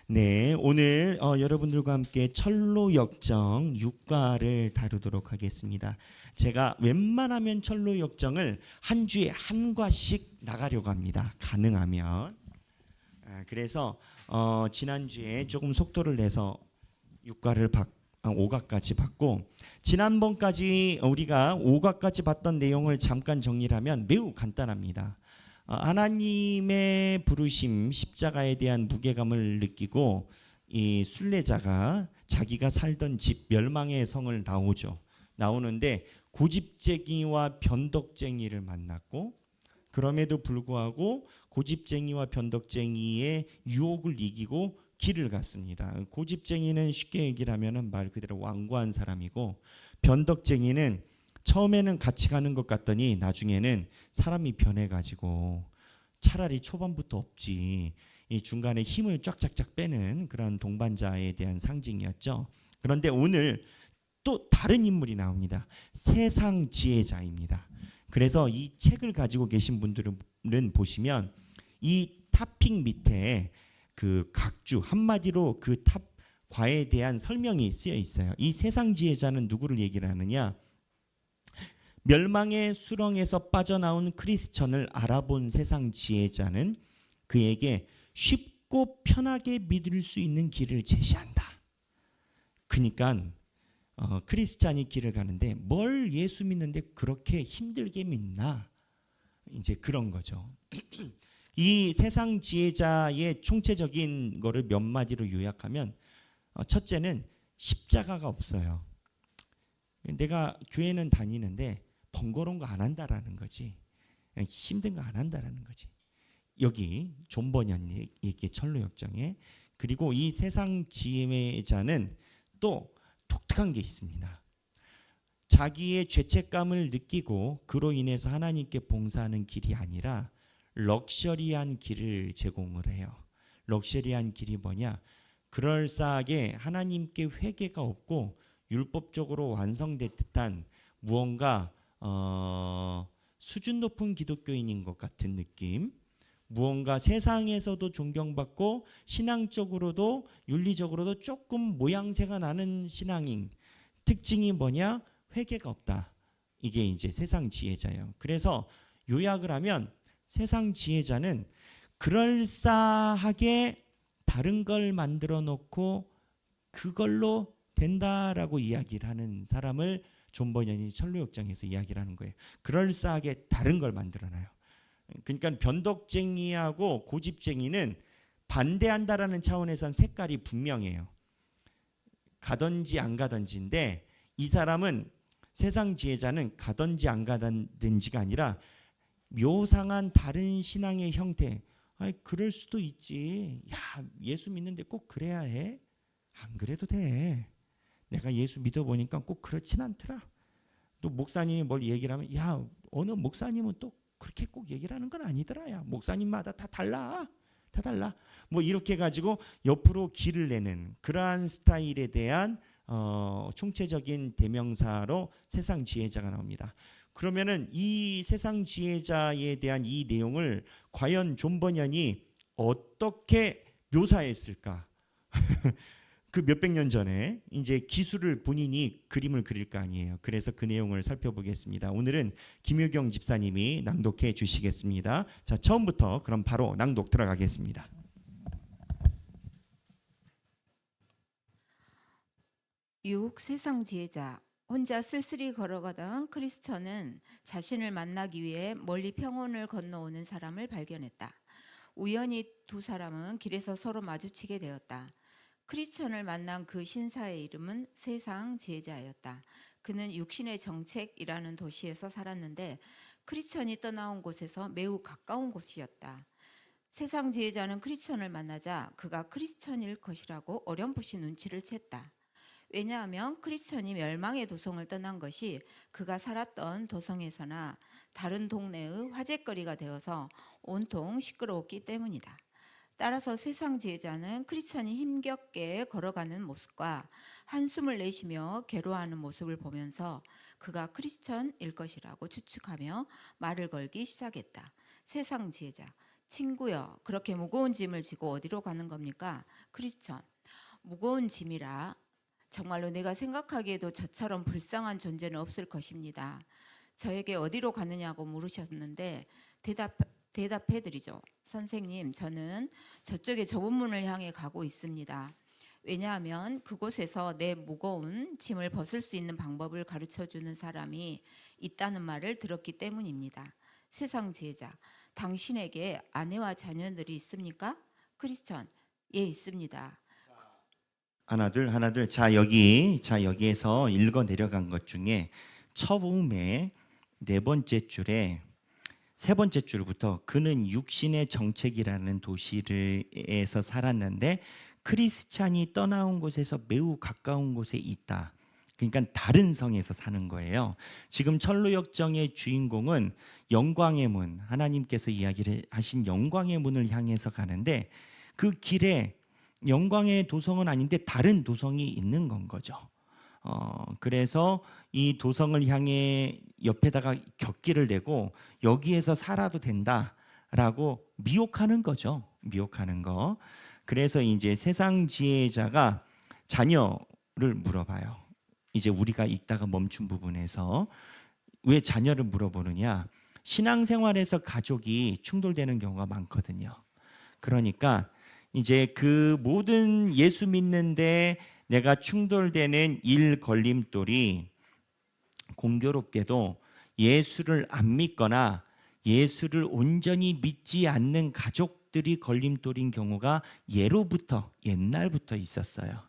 네, 오늘 여러분들과 함께 철로 역정 6과를 다루도록 하겠습니다. 제가 웬만하면 철로 역정을 한 주에 한 과씩 나가려고 합니다. 가능하면. 그래서 지난주에 조금 속도를 내서 6과를 5과까지 봤고, 지난번까지 우리가 5과까지 봤던 내용을 잠깐 정리를 하면 매우 간단합니다. 하나님의 부르심, 십자가에 대한 무게감을 느끼고 이 순례자가 자기가 살던 집 멸망의 성을 나오는데 고집쟁이와 변덕쟁이를 만났고, 그럼에도 불구하고 고집쟁이와 변덕쟁이의 유혹을 이기고 길을 갔습니다. 고집쟁이는 쉽게 얘기를 하면 말 그대로 완고한 사람이고, 변덕쟁이는 처음에는 같이 가는 것 같더니 나중에는 사람이 변해가지고 차라리 초반부터 없지, 이 중간에 힘을 쫙쫙쫙 빼는 그런 동반자에 대한 상징이었죠. 그런데 오늘 또 다른 인물이 나옵니다. 세상 지혜자입니다. 그래서 이 책을 가지고 계신 분들은 보시면 이 탑핑 밑에 그 각주, 한마디로 그 탑과에 대한 설명이 쓰여 있어요. 이 세상 지혜자는 누구를 얘기를 하느냐? 멸망의 수렁에서 빠져나온 크리스천을 알아본 세상 지혜자는 그에게 쉽고 편하게 믿을 수 있는 길을 제시한다. 그러니까 크리스찬이 길을 가는데 뭘 예수 믿는데 그렇게 힘들게 믿나? 이제 그런 거죠. 이 세상 지혜자의 총체적인 거를 몇 마디로 요약하면, 첫째는 십자가가 없어요. 내가 교회는 다니는데 번거로운 거 안 한다라는 거지, 힘든 거 안 한다라는 거지. 여기 존 버년 얘기의 철로 역정에. 그리고 이 세상 지혜자는 또 독특한 게 있습니다. 자기의 죄책감을 느끼고 그로 인해서 하나님께 봉사하는 길이 아니라 럭셔리한 길을 제공을 해요. 럭셔리한 길이 뭐냐? 그럴싸하게 하나님께 회개가 없고 율법적으로 완성된 듯한 무언가 수준 높은 기독교인인 것 같은 느낌, 무언가 세상에서도 존경받고 신앙적으로도 윤리적으로도 조금 모양새가 나는 신앙인. 특징이 뭐냐? 회개가 없다. 이게 이제 세상 지혜자예요. 그래서 요약을 하면 세상 지혜자는 그럴싸하게 다른 걸 만들어 놓고 그걸로 된다라고 이야기를 하는 사람을 존 버년이 철로 역정에서 이야기를 하는 거예요. 그럴싸하게 다른 걸 만들어놔요. 그러니까 변덕쟁이하고 고집쟁이는 반대한다라는 차원에선 색깔이 분명해요. 가든지 안 가든지인데, 이 사람은, 세상 지혜자는 가든지 안 가든지가 아니라 묘상한 다른 신앙의 형태. 아니, 그럴 수도 있지. 야, 예수 믿는데 꼭 그래야 해? 안 그래도 돼. 내가 예수 믿어보니까 꼭 그렇진 않더라. 또 목사님이 뭘 얘기를 하면, 야, 어느 목사님은 또 그렇게 꼭 얘기를 하는 건 아니더라. 야, 목사님마다 다 달라. 다 달라. 뭐 이렇게 가지고 옆으로 길을 내는 그러한 스타일에 대한 총체적인 대명사로 세상 지혜자가 나옵니다. 그러면은 이 세상 지혜자에 대한 이 내용을 과연 존 버년이 어떻게 묘사했을까? 그 몇백 년 전에 이제 기술을 본인이 그림을 그릴 거 아니에요. 그래서 그 내용을 살펴보겠습니다. 오늘은 김효경 집사님이 낭독해 주시겠습니다. 자, 처음부터 그럼 바로 낭독 들어가겠습니다. 세상 지혜자. 혼자 쓸쓸히 걸어가던 크리스천은 자신을 만나기 위해 멀리 평원을 건너오는 사람을 발견했다. 우연히 두 사람은 길에서 서로 마주치게 되었다. 크리스천을 만난 그 신사의 이름은 세상 지혜자였다. 그는 육신의 정책이라는 도시에서 살았는데 크리스천이 떠나온 곳에서 매우 가까운 곳이었다. 세상 지혜자는 크리스천을 만나자 그가 크리스천일 것이라고 어렴풋이 눈치를 챘다. 왜냐하면 크리스천이 멸망의 도성을 떠난 것이 그가 살았던 도성에서나 다른 동네의 화제거리가 되어서 온통 시끄러웠기 때문이다. 따라서 세상 지혜자는 크리스천이 힘겹게 걸어가는 모습과 한숨을 내쉬며 괴로워하는 모습을 보면서 그가 크리스천일 것이라고 추측하며 말을 걸기 시작했다. 세상 지혜자. 친구여, 그렇게 무거운 짐을 지고 어디로 가는 겁니까? 크리스천, 무거운 짐이라 정말로 내가 생각하기에도 저처럼 불쌍한 존재는 없을 것입니다. 저에게 어디로 가느냐고 물으셨는데 대답해드리죠. 선생님, 저는 저쪽에 좁은 문을 향해 가고 있습니다. 왜냐하면 그곳에서 내 무거운 짐을 벗을 수 있는 방법을 가르쳐주는 사람이 있다는 말을 들었기 때문입니다. 세상 지혜자, 당신에게 아내와 자녀들이 있습니까? 크리스천, 예, 있습니다. 하나 둘. 여기에서 읽어 내려간 것 중에 처음에 네 번째 줄에 세 번째 줄부터 그는 육신의 정책이라는 도시에서 살았는데 크리스찬이 떠나온 곳에서 매우 가까운 곳에 있다. 그러니까 다른 성에서 사는 거예요. 지금 철로역정의 주인공은 영광의 문, 하나님께서 이야기를 하신 영광의 문을 향해서 가는데 그 길에 영광의 도성은 아닌데 다른 도성이 있는 건 거죠. 그래서 이 도성을 향해 옆에다가 격기를 내고 여기에서 살아도 된다라고 미혹하는 거죠. 미혹하는 거. 그래서 이제 세상 지혜자가 자녀를 물어봐요. 이제 우리가 읽다가 멈춘 부분에서 왜 자녀를 물어보느냐? 신앙생활에서 가족이 충돌되는 경우가 많거든요. 그러니까 이제 그 모든 예수 믿는데 내가 충돌되는 일 걸림돌이 공교롭게도 예수를 안 믿거나 예수를 온전히 믿지 않는 가족들이 걸림돌인 경우가 옛날부터 있었어요.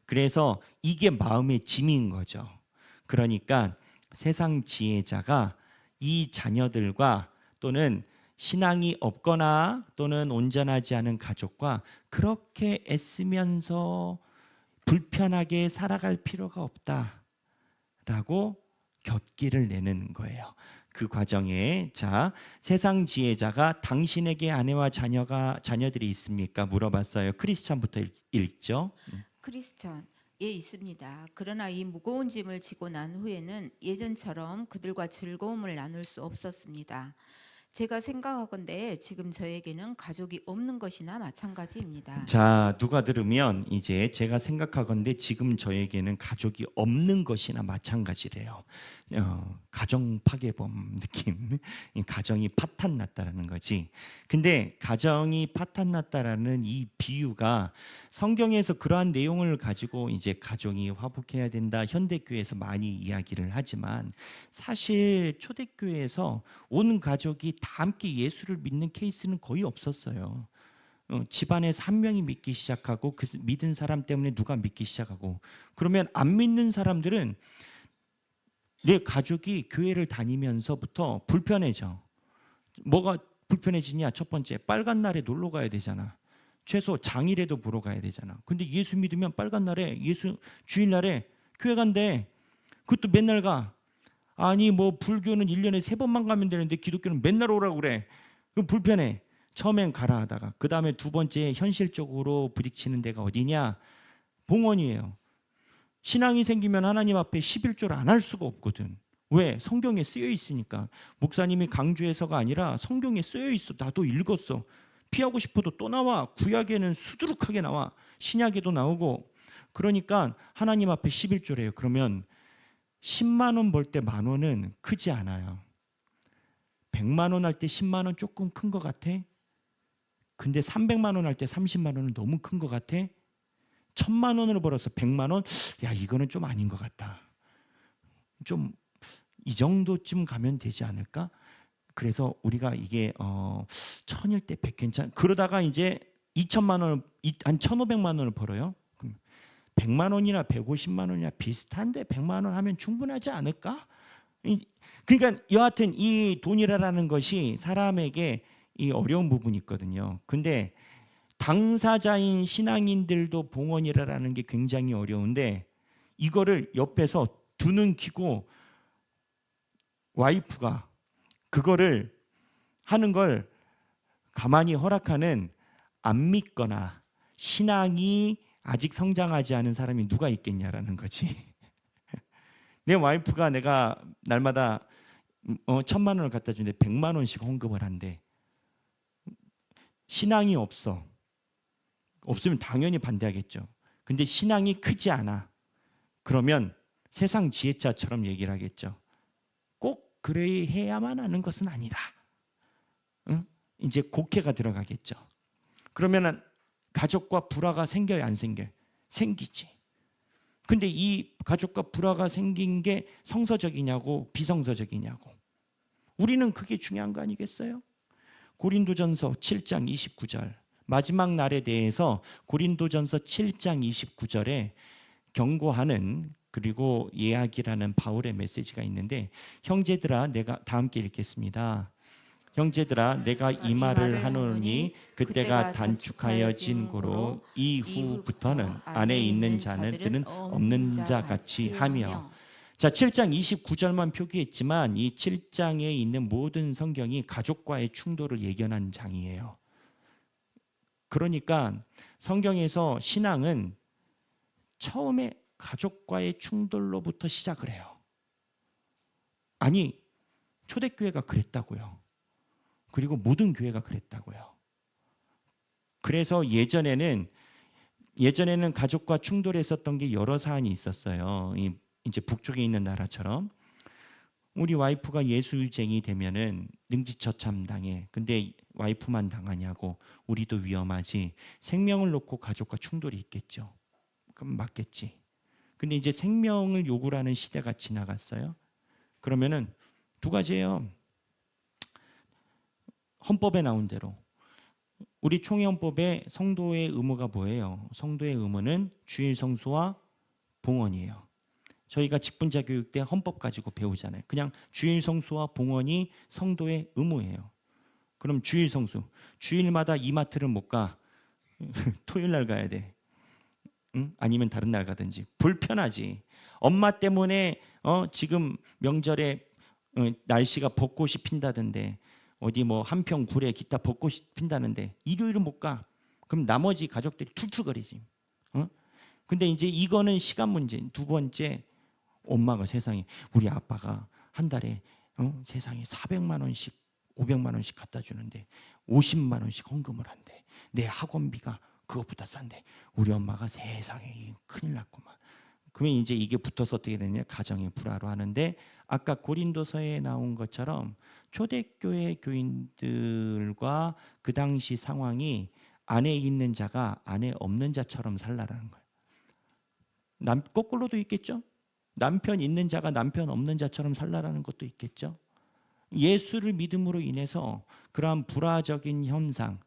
그래서 이게 마음의 짐인 거죠. 그러니까 세상 지혜자가 이 자녀들과 또는 신앙이 없거나 또는 온전하지 않은 가족과 그렇게 애쓰면서 불편하게 살아갈 필요가 없다라고 곁기를 내는 거예요. 그 과정에 세상 지혜자가 당신에게 아내와 자녀들이 있습니까? 물어봤어요. 크리스찬부터 읽죠. 크리스천, 예, 있습니다. 그러나 이 무거운 짐을 지고 난 후에는 예전처럼 그들과 즐거움을 나눌 수 없었습니다. 제가 생각하건대 지금 저에게는 가족이 없는 것이나 마찬가지입니다. 누가 들으면 이제 제가 생각하건대 지금 저에게는 가족이 없는 것이나 마찬가지래요. 가정 파괴범 느낌. 가정이 파탄 났다라는 거지. 근데 가정이 파탄 났다라는 이 비유가 성경에서 그러한 내용을 가지고 이제 가정이 화목해야 된다. 현대교회에서 많이 이야기를 하지만 사실 초대교회에서 온 가족이 다 함께 예수를 믿는 케이스는 거의 없었어요. 집안에서 한 명이 믿기 시작하고 그 믿은 사람 때문에 누가 믿기 시작하고 그러면 안 믿는 사람들은 내 가족이 교회를 다니면서부터 불편해져. 뭐가 불편해지냐? 첫 번째, 빨간 날에 놀러 가야 되잖아. 최소 장일에도 보러 가야 되잖아. 근데 예수 믿으면 빨간 날에 주일날에 교회 간대. 그것도 맨날 가. 아니 뭐 불교는 1년에 3번만 가면 되는데 기독교는 맨날 오라고 그래. 그럼 불편해. 처음엔 가라 하다가 그 다음에 두 번째 현실적으로 부딪히는 데가 어디냐? 봉헌이에요. 신앙이 생기면 하나님 앞에 11조를 안 할 수가 없거든. 왜? 성경에 쓰여 있으니까. 목사님이 강조해서가 아니라 성경에 쓰여 있어. 나도 읽었어. 피하고 싶어도 또 나와. 구약에는 수두룩하게 나와. 신약에도 나오고. 그러니까 하나님 앞에 11조래요. 그러면 10만 원 벌 때 10,000원은 크지 않아요. 100만 원 할 때 10만 원 조금 큰 것 같아? 근데 300만 원 할 때 30만 원은 너무 큰 것 같아? 1,000만 원을 벌어서 100만 원? 야, 이거는 좀 아닌 것 같다. 좀 이 정도쯤 가면 되지 않을까? 그래서 우리가 이게 1,000일 때 100 괜찮. 그러다가 이제 2,000만 원을 한 1,500만 원을 벌어요. 그럼 100만 원이나 150만 원이나 비슷한데 100만 원 하면 충분하지 않을까? 그러니까 여하튼 이 돈이라는 것이 사람에게 이 어려운 부분이 있거든요. 근데 당사자인 신앙인들도 봉헌이라는 게 굉장히 어려운데 이거를 옆에서 두 눈 키고 와이프가 그거를 하는 걸 가만히 허락하는 안 믿거나 신앙이 아직 성장하지 않은 사람이 누가 있겠냐라는 거지. 내 와이프가 내가 날마다 1,000만 원을 갖다 주는데 100만 원씩 헌금을 한대. 신앙이 없으면 당연히 반대하겠죠. 근데 신앙이 크지 않아. 그러면 세상 지혜자처럼 얘기를 하겠죠. 꼭 그래야만 하는 것은 아니다. 응? 이제 곡해가 들어가겠죠. 그러면은 가족과 불화가 생겨요, 안 생겨요? 생기지. 근데 이 가족과 불화가 생긴 게 성서적이냐고 비성서적이냐고. 우리는 그게 중요한 거 아니겠어요? 고린도전서 7장 29절. 마지막 날에 대해서 고린도전서 7장 29절에 경고하는 그리고 예약이라는 바울의 메시지가 있는데, 형제들아, 내가 다 함께 읽겠습니다. 형제들아, 내가 이 말을 하노니 그때가 단축하여진 고로 이후부터는 안에 있는 자들은 없는 자 같이 하며. 자, 7장 29절만 표기했지만 이 7장에 있는 모든 성경이 가족과의 충돌을 예견한 장이에요. 그러니까 성경에서 신앙은 처음에 가족과의 충돌로부터 시작을 해요. 아니, 초대교회가 그랬다고요. 그리고 모든 교회가 그랬다고요. 그래서 예전에는 가족과 충돌했었던 게 여러 사안이 있었어요. 이제 북쪽에 있는 나라처럼 우리 와이프가 예술쟁이 되면은 능지처참당해. 근데 와이프만 당하냐고. 우리도 위험하지. 생명을 놓고 가족과 충돌이 있겠죠. 그럼 맞겠지. 근데 이제 생명을 요구를 하는 시대가 지나갔어요. 그러면은 두 가지예요. 헌법에 나온 대로 우리 총회헌법에 성도의 의무가 뭐예요? 성도의 의무는 주일 성수와 봉헌이에요. 저희가 직분자 교육 때 헌법 가지고 배우잖아요. 그냥 주일 성수와 봉헌이 성도의 의무예요. 그럼 주일 성수, 주일마다 이마트를 못 가. 토요일 날 가야 돼. 응? 아니면 다른 날 가든지. 불편하지. 엄마 때문에 지금 명절에 날씨가 벚꽃이 핀다던데, 어디 뭐 한평 굴에 기타 벚꽃이 핀다는데 일요일은 못 가. 그럼 나머지 가족들이 툴툴거리지. 근데 이제 이거는 시간 문제. 두 번째, 엄마가 세상에, 우리 아빠가 한 달에 세상에 400만 원씩 500만 원씩 갖다 주는데 50만 원씩 헌금을 한대. 내 학원비가 그것보다 싼데 우리 엄마가 세상에 큰일 났구만. 그러면 이제 이게 붙어서 어떻게 되냐, 가정의 불화로 하는데, 아까 고린도서에 나온 것처럼 초대교회 교인들과 그 당시 상황이 안에 있는 자가 안에 없는 자처럼 살라라는 거예요. 거꾸로도 있겠죠. 남편 있는 자가 남편 없는 자처럼 살라라는 것도 있겠죠. 예수를 믿음으로 인해서 그러한 불화적인 현상,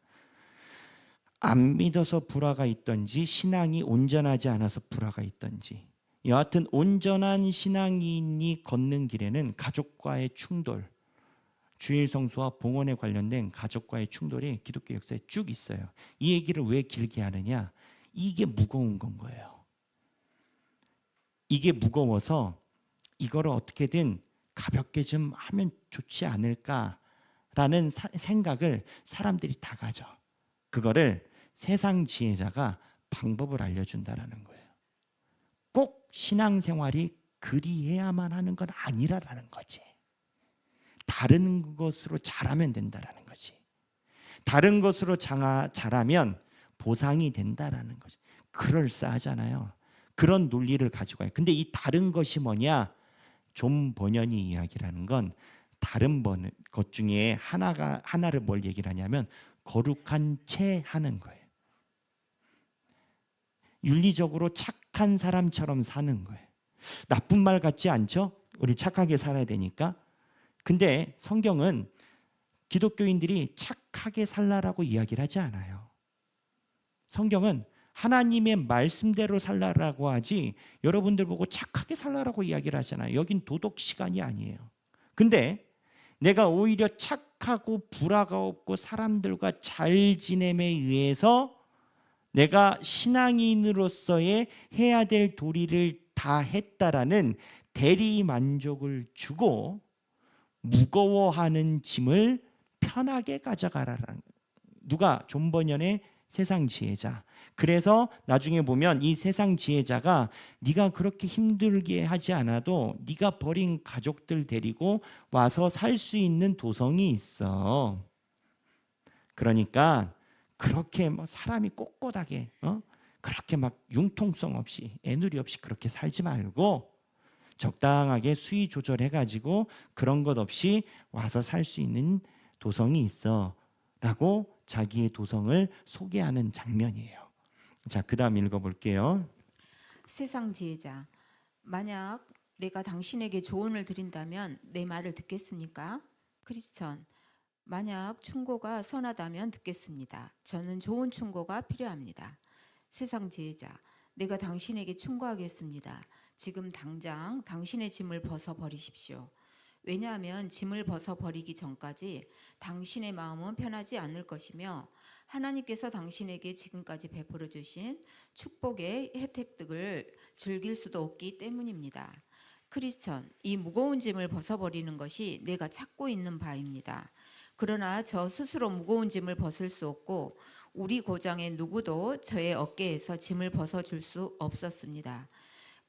안 믿어서 불화가 있던지 신앙이 온전하지 않아서 불화가 있던지, 여하튼 온전한 신앙인이 걷는 길에는 가족과의 충돌, 주일 성수와 봉헌에 관련된 가족과의 충돌이 기독교 역사에 쭉 있어요. 이 얘기를 왜 길게 하느냐? 이게 무거운 건 거예요. 이게 무거워서 이거를 어떻게든 가볍게 좀 하면 좋지 않을까라는 생각을 사람들이 다 가져. 그거를 세상 지혜자가 방법을 알려준다라는 거예요. 꼭 신앙생활이 그리해야만 하는 건 아니라라는 거지. 다른 것으로 잘하면 된다라는 거지. 다른 것으로 잘하면 보상이 된다라는 거지. 그럴싸하잖아요. 그런 논리를 가지고 와요. 근데 이 다른 것이 뭐냐? 존 버년이 이야기라는 건 다른 것 중에 하나를 뭘 얘기를 하냐면 거룩한 채 하는 거예요. 윤리적으로 착한 사람처럼 사는 거예요. 나쁜 말 같지 않죠? 우리 착하게 살아야 되니까. 근데 성경은 기독교인들이 착하게 살라라고 이야기를 하지 않아요. 성경은 하나님의 말씀대로 살라라고 하지 여러분들 보고 착하게 살라라고 이야기를 하잖아요. 여긴 도덕 시간이 아니에요. 근데 내가 오히려 착하고 불화가 없고 사람들과 잘 지냄에 의해서 내가 신앙인으로서의 해야 될 도리를 다 했다라는 대리 만족을 주고 무거워하는 짐을 편하게 가져가라라는, 누가? 존 버년의 세상 지혜자. 그래서 나중에 보면 이 세상 지혜자가 네가 그렇게 힘들게 하지 않아도 네가 버린 가족들 데리고 와서 살 수 있는 도성이 있어. 그러니까 그렇게 뭐 사람이 꼿꼿하게 그렇게 막 융통성 없이 애누리 없이 그렇게 살지 말고 적당하게 수위 조절해 가지고 그런 것 없이 와서 살 수 있는 도성이 있어라고 자기의 도성을 소개하는 장면이에요. 자, 그다음 읽어볼게요. 세상 지혜자, 만약 내가 당신에게 조언을 드린다면 내 말을 듣겠습니까? 크리스천, 만약 충고가 선하다면 듣겠습니다. 저는 좋은 충고가 필요합니다. 세상 지혜자, 내가 당신에게 충고하겠습니다. 지금 당장 당신의 짐을 벗어 버리십시오. 왜냐하면 짐을 벗어 버리기 전까지 당신의 마음은 편하지 않을 것이며 하나님께서 당신에게 지금까지 베풀어 주신 축복의 혜택들을 즐길 수도 없기 때문입니다. 크리스천, 이 무거운 짐을 벗어버리는 것이 내가 찾고 있는 바입니다. 그러나 저 스스로 무거운 짐을 벗을 수 없고 우리 고장의 누구도 저의 어깨에서 짐을 벗어줄 수 없었습니다.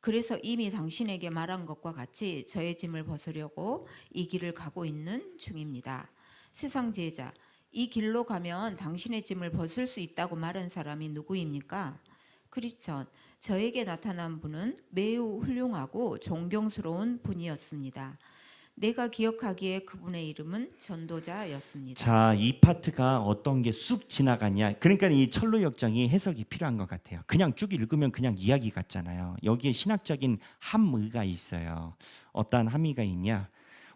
그래서 이미 당신에게 말한 것과 같이 저의 짐을 벗으려고 이 길을 가고 있는 중입니다. 세상 지혜자, 이 길로 가면 당신의 짐을 벗을 수 있다고 말한 사람이 누구입니까? 크리스천, 저에게 나타난 분은 매우 훌륭하고 존경스러운 분이었습니다. 내가 기억하기에 그분의 이름은 전도자였습니다. 자, 이 파트가 어떤 게 쑥 지나가냐. 그러니까 이 철로 역정이 해석이 필요한 것 같아요. 그냥 쭉 읽으면 그냥 이야기 같잖아요. 여기에 신학적인 함의가 있어요. 어떠한 함의가 있냐?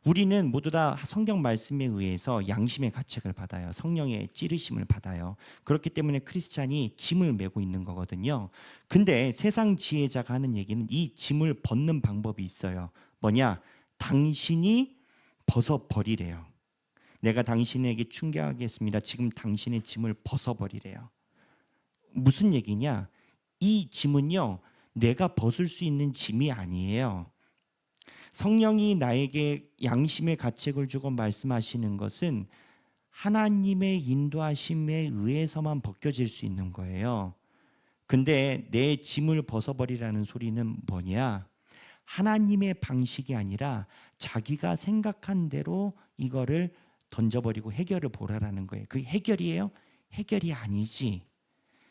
우리는 모두 다 성경 말씀에 의해서 양심의 가책을 받아요. 성령의 찌르심을 받아요. 그렇기 때문에 크리스찬이 짐을 메고 있는 거거든요. 근데 세상 지혜자가 하는 얘기는 이 짐을 벗는 방법이 있어요. 뭐냐? 당신이 벗어버리래요. 내가 당신에게 충고하겠습니다. 지금 당신의 짐을 벗어버리래요. 무슨 얘기냐? 이 짐은요, 내가 벗을 수 있는 짐이 아니에요. 성령이 나에게 양심의 가책을 주고 말씀하시는 것은 하나님의 인도하심에 의해서만 벗겨질 수 있는 거예요. 근데 내 짐을 벗어버리라는 소리는 뭐냐? 하나님의 방식이 아니라 자기가 생각한 대로 이거를 던져버리고 해결을 보라라는 거예요. 그게 해결이에요? 해결이 아니지.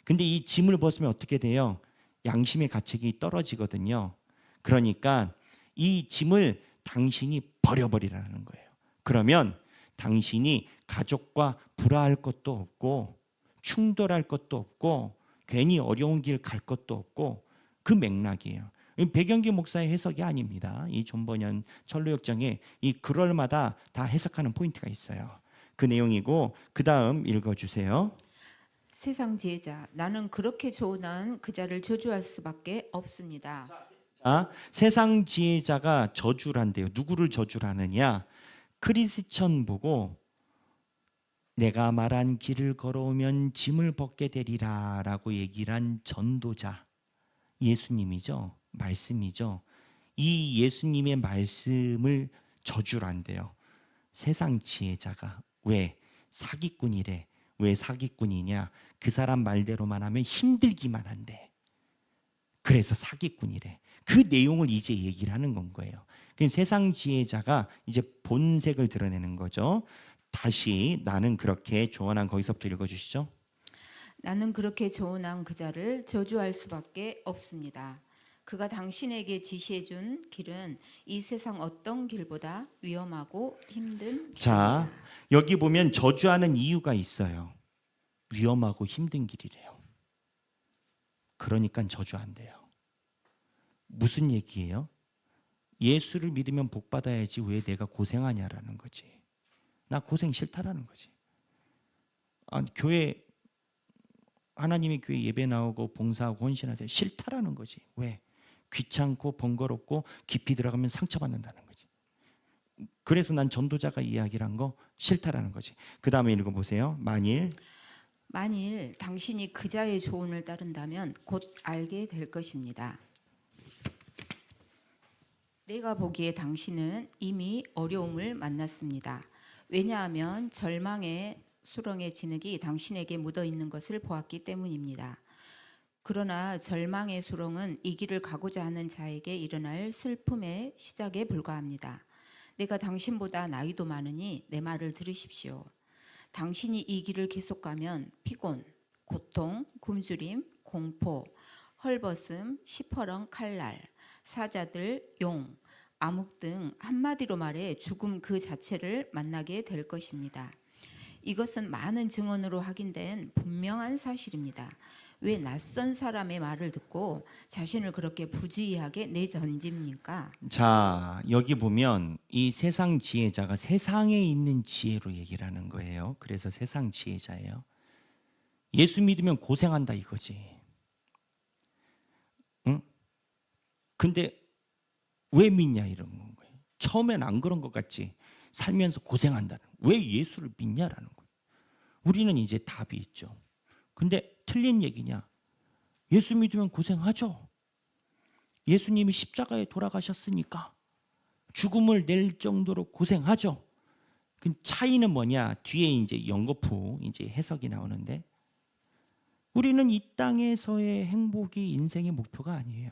근데 이 짐을 벗으면 어떻게 돼요? 양심의 가책이 떨어지거든요. 그러니까 이 짐을 당신이 버려버리라는 거예요. 그러면 당신이 가족과 불화할 것도 없고 충돌할 것도 없고 괜히 어려운 길 갈 것도 없고 그 맥락이에요. 백영기 목사의 해석이 아닙니다. 이 존버년 철로역정에 이 글월마다 다 해석하는 포인트가 있어요. 그 내용이고 그 다음 읽어주세요. 세상 지혜자, 나는 그렇게 조언한 그 자를 저주할 수밖에 없습니다. 세상 지혜자가 저주란대요. 누구를 저주하느냐? 크리스천 보고 내가 말한 길을 걸어오면 짐을 벗게 되리라 라고 얘기를 한 전도자 예수님이죠. 말씀이죠. 이 예수님의 말씀을 저주란대요. 세상 지혜자가. 왜? 사기꾼이래. 왜 사기꾼이냐? 그 사람 말대로만 하면 힘들기만 한데. 그래서 사기꾼이래. 그 내용을 이제 얘기를 하는 건 거예요. 세상 지혜자가 이제 본색을 드러내는 거죠. 다시 나는 그렇게 조언한 거기서부터 읽어주시죠. 나는 그렇게 조언한 그 자를 저주할 수밖에 없습니다. 그가 당신에게 지시해 준 길은 이 세상 어떤 길보다 위험하고 힘든 자, 길입니다. 여기 보면 저주하는 이유가 있어요. 위험하고 힘든 길이래요. 그러니까 저주한대요. 무슨 얘기예요? 예수를 믿으면 복 받아야지 왜 내가 고생하냐라는 거지. 나 고생 싫다라는 거지. 교회 하나님의 교회 예배 나오고 봉사하고 헌신하세요. 싫다라는 거지. 왜? 귀찮고 번거롭고 깊이 들어가면 상처받는다는 거지. 그래서 난 전도자가 이야기를 한 거 싫다라는 거지. 그 다음에 읽어보세요. 만일 당신이 그 자의 조언을 따른다면 곧 알게 될 것입니다. 내가 보기에 당신은 이미 어려움을 만났습니다. 왜냐하면 절망의 수렁의 진흙이 당신에게 묻어 있는 것을 보았기 때문입니다. 그러나 절망의 수렁은 이 길을 가고자 하는 자에게 일어날 슬픔의 시작에 불과합니다. 내가 당신보다 나이도 많으니 내 말을 들으십시오. 당신이 이 길을 계속 가면 피곤, 고통, 굶주림, 공포, 헐벗음, 시퍼런 칼날, 사자들, 용, 암흑 등 한마디로 말해 죽음 그 자체를 만나게 될 것입니다. 이것은 많은 증언으로 확인된 분명한 사실입니다. 왜 낯선 사람의 말을 듣고 자신을 그렇게 부주의하게 내던집니까? 자, 여기 보면 이 세상 지혜자가 세상에 있는 지혜로 얘기를 하는 거예요. 그래서 세상 지혜자예요. 예수 믿으면 고생한다 이거지. 응? 근데 왜 믿냐 이런 거예요. 처음엔 안 그런 것 같지. 살면서 고생한다는. 왜 예수를 믿냐라는 거예요. 우리는 이제 답이 있죠. 근데 틀린 얘기냐? 예수 믿으면 고생하죠. 예수님이 십자가에 돌아가셨으니까 죽음을 낼 정도로 고생하죠. 그 차이는 뭐냐? 뒤에 이제 연거푸 이제 해석이 나오는데 우리는 이 땅에서의 행복이 인생의 목표가 아니에요.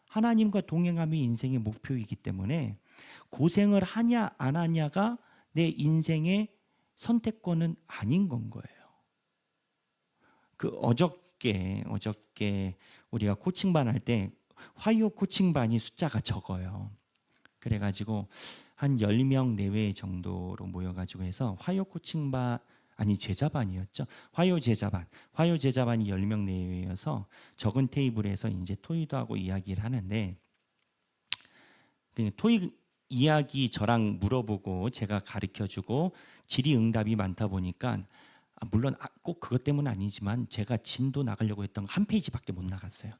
하나님과 동행함이 인생의 목표이기 때문에 고생을 하냐 안 하냐가 내 인생의 선택권은 아닌 건 거예요. 그 어저께 우리가 코칭반 할 때 화요 코칭반이 숫자가 적어요. 그래가지고 한 10명 내외 정도로 모여가지고 해서 화요 코칭반 아니 제자반이었죠. 화요 제자반이 10명 내외여서 적은 테이블에서 이제 토의도 하고 이야기를 하는데 토의 이야기 저랑 물어보고 제가 가르쳐주고 질의응답이 많다 보니까 물론 꼭 그것 때문은 아니지만 제가 진도 나가려고 했던 거 한 페이지밖에 못 나갔어요.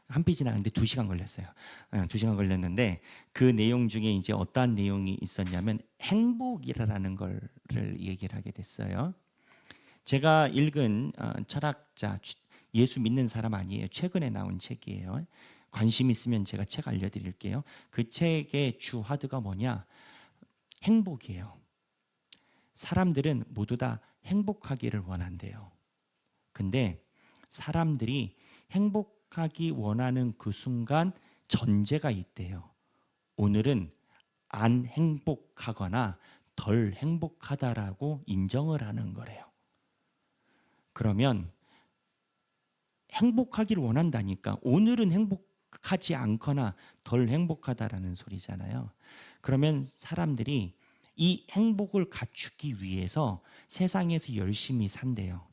한 페이지 나갔는데 2시간 걸렸어요. 2시간 걸렸는데 그 내용 중에 이제 어떠한 내용이 있었냐면 행복이라는 걸 얘기를 하게 됐어요. 제가 읽은 철학자 예수 믿는 사람 아니에요. 최근에 나온 책이에요. 관심 있으면 제가 책 알려드릴게요. 그 책의 주 화두가 뭐냐? 행복이에요. 사람들은 모두 다 행복하기를 원한대요. 근데 사람들이 행복하기 원하는 그 순간 전제가 있대요. 오늘은 안 행복하거나 덜 행복하다라고 인정을 하는 거래요. 그러면 행복하기를 원한다니까 오늘은 행복하지 않거나 덜 행복하다라는 소리잖아요. 그러면 사람들이 이 행복을 갖추기 위해서 세상에서 열심히 산대요.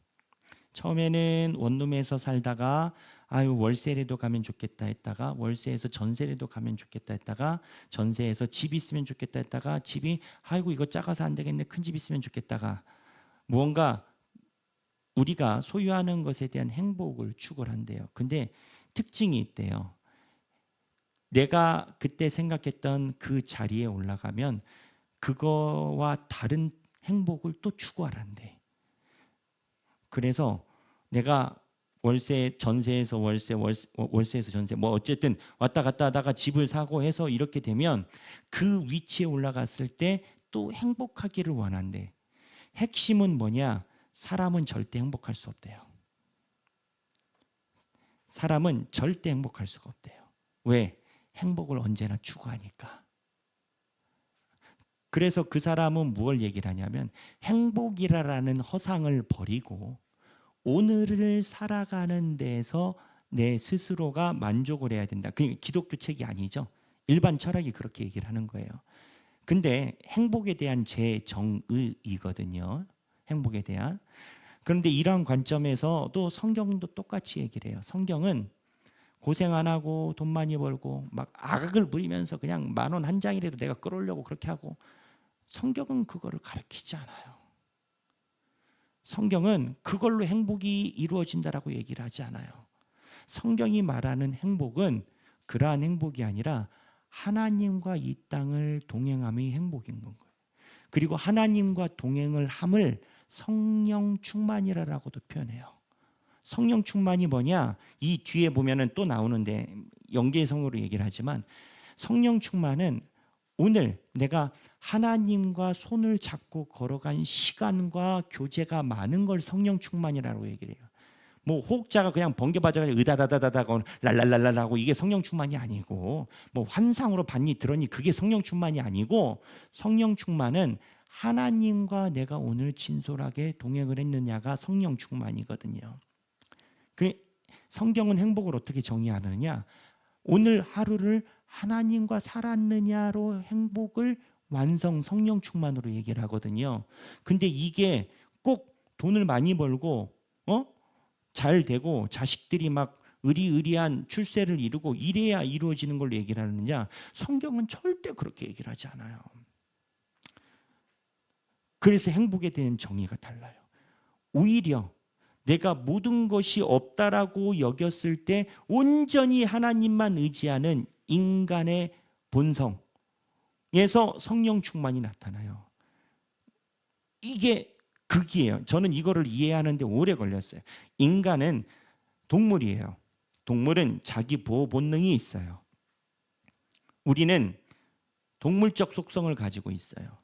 처음에는 원룸에서 살다가 월세라도 가면 좋겠다 했다가 월세에서 전세라도 가면 좋겠다 했다가 전세에서 집 있으면 좋겠다 했다가 집이 이거 작아서 안 되겠네 큰 집 있으면 좋겠다가 무언가 우리가 소유하는 것에 대한 행복을 추구를 한대요. 근데 특징이 있대요. 내가 그때 생각했던 그 자리에 올라가면 그거와 다른 행복을 또 추구하란대. 그래서 내가 전세에서 월세에서 전세 어쨌든 왔다 갔다 하다가 집을 사고 해서 이렇게 되면 그 위치에 올라갔을 때 또 행복하기를 원한대. 핵심은 뭐냐? 사람은 절대 행복할 수 없대요. 사람은 절대 행복할 수가 없대요. 왜? 행복을 언제나 추구하니까. 그래서 그 사람은 무엇을 얘기를 하냐면 행복이라는 허상을 버리고 오늘을 살아가는 데서 내 스스로가 만족을 해야 된다. 그게 기독교 책이 아니죠. 일반 철학이 그렇게 얘기를 하는 거예요. 근데 행복에 대한 제 정의이거든요. 행복에 대한. 그런데 이러한 관점에서 또 성경도 똑같이 얘기를 해요. 성경은 고생 안 하고 돈 많이 벌고 막 악을 부리면서 그냥 10,000원 한 장이라도 내가 끌어오려고 그렇게 하고 성경은 그거를 가르치지 않아요. 성경은 그걸로 행복이 이루어진다라고 얘기를 하지 않아요. 성경이 말하는 행복은 그러한 행복이 아니라 하나님과 이 땅을 동행함이 행복인 건 거예요. 그리고 하나님과 동행을 함을 성령 충만이라고도 표현해요. 성령 충만이 뭐냐? 이 뒤에 보면은 또 나오는데 연계성으로 얘기를 하지만 성령 충만은 오늘 내가 하나님과 손을 잡고 걸어간 시간과 교제가 많은 걸 성령 충만이라고 얘기를 해요. 뭐 호흡자가 그냥 번개받아가지고 으다다다다다고 랄랄랄랄하고 이게 성령 충만이 아니고 뭐 환상으로 봤니 들었니 그게 성령 충만이 아니고 성령 충만은 하나님과 내가 오늘 진솔하게 동행을 했느냐가 성령 충만이거든요. 성경은 행복을 어떻게 정의하느냐? 오늘 하루를 하나님과 살았느냐로 행복을 완성 성령 충만으로 얘기를 하거든요. 근데 이게 꼭 돈을 많이 벌고 잘 되고 자식들이 막 의리의리한 출세를 이루고 이래야 이루어지는 걸로 얘기를 하느냐? 성경은 절대 그렇게 얘기를 하지 않아요. 그래서 행복에 대한 정의가 달라요. 오히려 내가 모든 것이 없다라고 여겼을 때 온전히 하나님만 의지하는 인간의 본성에서 성령 충만이 나타나요. 이게 극이에요. 저는 이거를 이해하는데 오래 걸렸어요. 인간은 동물이에요. 동물은 자기 보호 본능이 있어요. 우리는 동물적 속성을 가지고 있어요.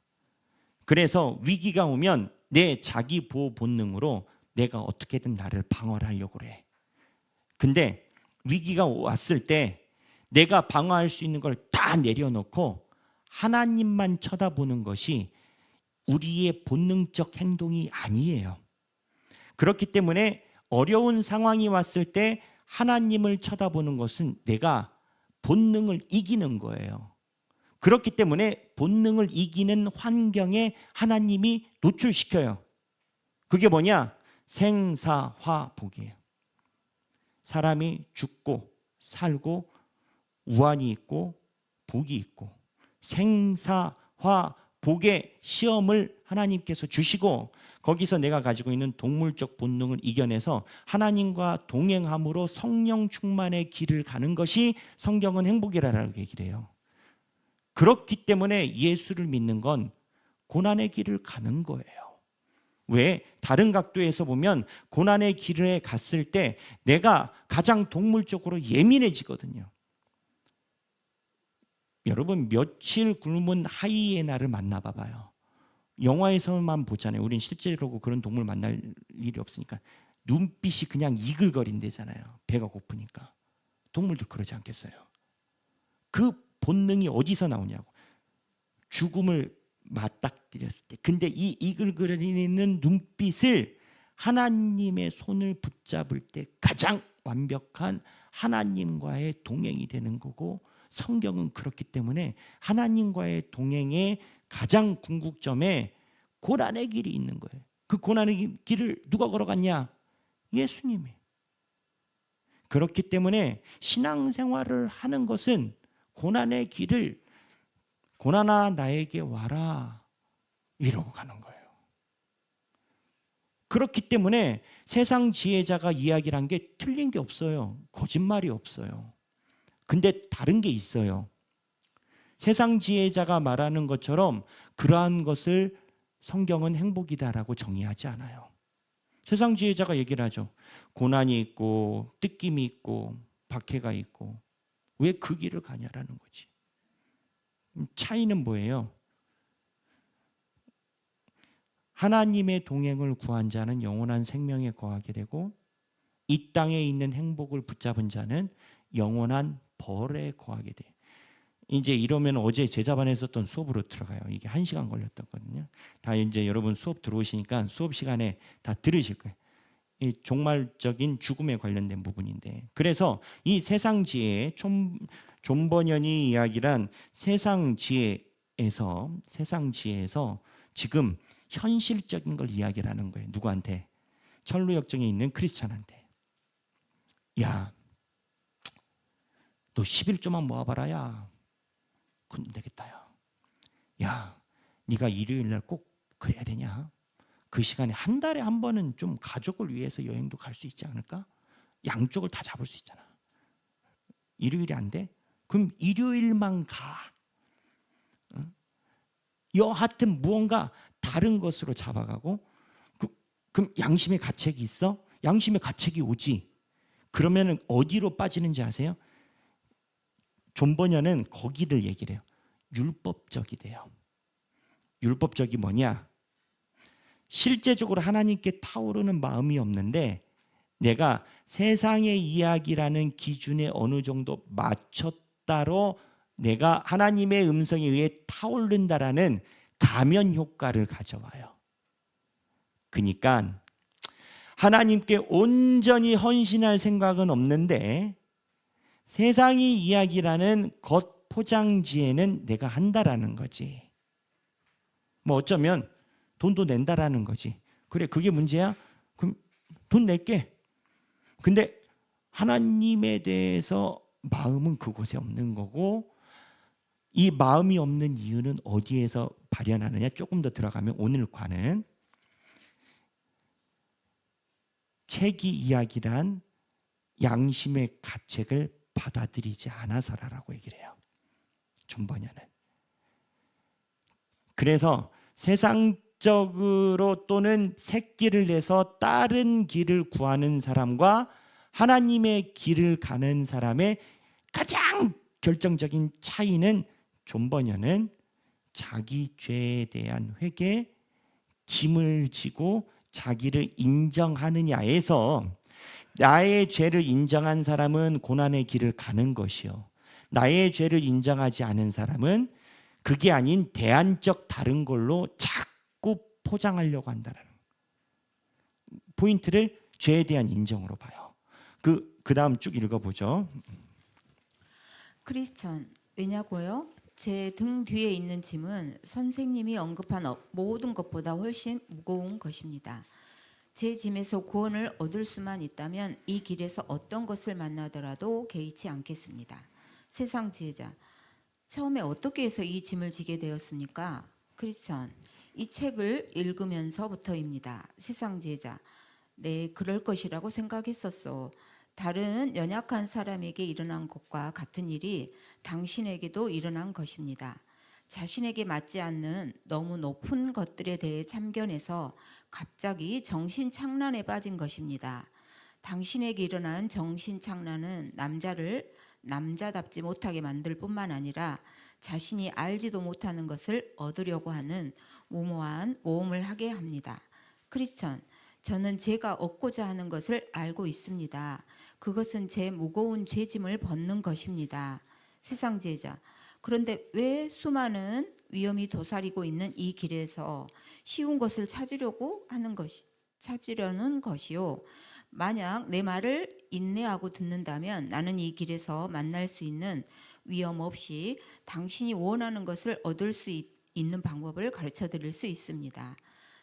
그래서 위기가 오면 내 자기 보호 본능으로 내가 어떻게든 나를 방어를 하려고 그래. 근데 위기가 왔을 때 내가 방어할 수 있는 걸 다 내려놓고 하나님만 쳐다보는 것이 우리의 본능적 행동이 아니에요. 그렇기 때문에 어려운 상황이 왔을 때 하나님을 쳐다보는 것은 내가 본능을 이기는 거예요. 그렇기 때문에 본능을 이기는 환경에 하나님이 노출시켜요. 그게 뭐냐? 생사화복이에요. 사람이 죽고 살고 우환이 있고 복이 있고 생사화복의 시험을 하나님께서 주시고 거기서 내가 가지고 있는 동물적 본능을 이겨내서 하나님과 동행함으로 성령 충만의 길을 가는 것이 성경은 행복이라고 얘기를 해요. 그렇기 때문에 예수를 믿는 건 고난의 길을 가는 거예요. 왜? 다른 각도에서 보면 고난의 길에 갔을 때 내가 가장 동물적으로 예민해지거든요. 여러분 며칠 굶은 하이에나를 만나봐봐요. 영화에서만 보잖아요. 우린 실제로 그런 동물 만날 일이 없으니까 눈빛이 그냥 이글거린대잖아요. 배가 고프니까. 동물도 그러지 않겠어요? 그 본능이 어디서 나오냐고. 죽음을 맞닥뜨렸을 때. 근데 이 이글거리는 눈빛을 하나님의 손을 붙잡을 때 가장 완벽한 하나님과의 동행이 되는 거고 성경은 그렇기 때문에 하나님과의 동행의 가장 궁극점에 고난의 길이 있는 거예요. 그 고난의 길을 누가 걸어갔냐? 예수님이. 그렇기 때문에 신앙생활을 하는 것은 고난의 길을 고난아 나에게 와라 이러고 가는 거예요. 그렇기 때문에 세상 지혜자가 이야기를 한 게 틀린 게 없어요. 거짓말이 없어요. 근데 다른 게 있어요. 세상 지혜자가 말하는 것처럼 그러한 것을 성경은 행복이다라고 정의하지 않아요. 세상 지혜자가 얘기를 하죠. 고난이 있고 뜯김이 있고 박해가 있고 왜 그 길을 가냐라는 거지. 차이는 뭐예요? 하나님의 동행을 구한 자는 영원한 생명에 거하게 되고 이 땅에 있는 행복을 붙잡은 자는 영원한 벌에 거하게 돼. 이제 이러면 어제 제자반에 했었던 수업으로 들어가요. 이게 1시간 걸렸거든요. 다 이제 여러분 수업 들어오시니까 수업 시간에 다 들으실 거예요. 이 종말적인 죽음에 관련된 부분인데, 그래서 이 세상 지혜, 존 버년이 이야기란 세상 지혜에서 지금 현실적인 걸 이야기를 하는 거예요. 누구한테? 철로역정에 있는 크리스찬한테. 야, 너 11조만 모아봐라. 야, 그럼 되겠다. 야, 네가 일요일 날 꼭 그래야 되냐? 그 시간에 한 달에 한 번은 좀 가족을 위해서 여행도 갈 수 있지 않을까? 양쪽을 다 잡을 수 있잖아. 일요일이 안 돼? 그럼 일요일만 가. 여하튼 무언가 다른 것으로 잡아가고, 그럼 양심의 가책이 있어? 양심의 가책이 오지. 그러면 어디로 빠지는지 아세요? 존 버년은 거기를 얘기를 해요. 율법적이 돼요. 율법적이 뭐냐? 실제적으로 하나님께 타오르는 마음이 없는데 내가 세상의 이야기라는 기준에 어느 정도 맞췄다로 내가 하나님의 음성에 의해 타오른다라는 가면 효과를 가져와요. 그러니까 하나님께 온전히 헌신할 생각은 없는데 세상이 이야기라는 겉 포장지에는 내가 한다라는 거지. 뭐 어쩌면 돈도 낸다라는 거지. 그래, 그게 문제야? 그럼 돈 낼게. 근데 하나님에 대해서 마음은 그곳에 없는 거고, 이 마음이 없는 이유는 어디에서 발현하느냐? 조금 더 들어가면 오늘 과는 책이 이야기란 양심의 가책을 받아들이지 않아서라고 얘기를 해요. 존버녀는. 그래서 세상적으로 또는 새끼를 내서 다른 길을 구하는 사람과 하나님의 길을 가는 사람의 가장 결정적인 차이는, 존버녀는 자기 죄에 대한 회개, 짐을 지고 자기를 인정하느냐에서, 나의 죄를 인정한 사람은 고난의 길을 가는 것이요, 나의 죄를 인정하지 않은 사람은 그게 아닌 대안적 다른 걸로 자꾸 포장하려고 한다는 포인트를 죄에 대한 인정으로 봐요. 그 다음 쭉 읽어보죠. 크리스천, 왜냐고요? 제 등 뒤에 있는 짐은 선생님이 언급한 모든 것보다 훨씬 무거운 것입니다. 제 짐에서 구원을 얻을 수만 있다면 이 길에서 어떤 것을 만나더라도 개의치 않겠습니다. 세상 지혜자, 처음에 어떻게 해서 이 짐을 지게 되었습니까? 크리스천, 이 책을 읽으면서부터입니다. 세상 지혜자, 네, 그럴 것이라고 생각했었어. 다른 연약한 사람에게 일어난 것과 같은 일이 당신에게도 일어난 것입니다. 자신에게 맞지 않는 너무 높은 것들에 대해 참견해서 갑자기 정신착란에 빠진 것입니다. 당신에게 일어난 정신착란은 남자를 남자답지 못하게 만들 뿐만 아니라 자신이 알지도 못하는 것을 얻으려고 하는 무모한 모험을 하게 합니다. 크리스천, 저는 제가 얻고자 하는 것을 알고 있습니다. 그것은 제 무거운 죄짐을 벗는 것입니다. 세상 지혜자, 그런데 왜 수많은 위험이 도사리고 있는 이 길에서 쉬운 것을 찾으려는 것이요? 만약 내 말을 인내하고 듣는다면 나는 이 길에서 만날 수 있는 위험 없이 당신이 원하는 것을 얻을 수 있는 방법을 가르쳐 드릴 수 있습니다.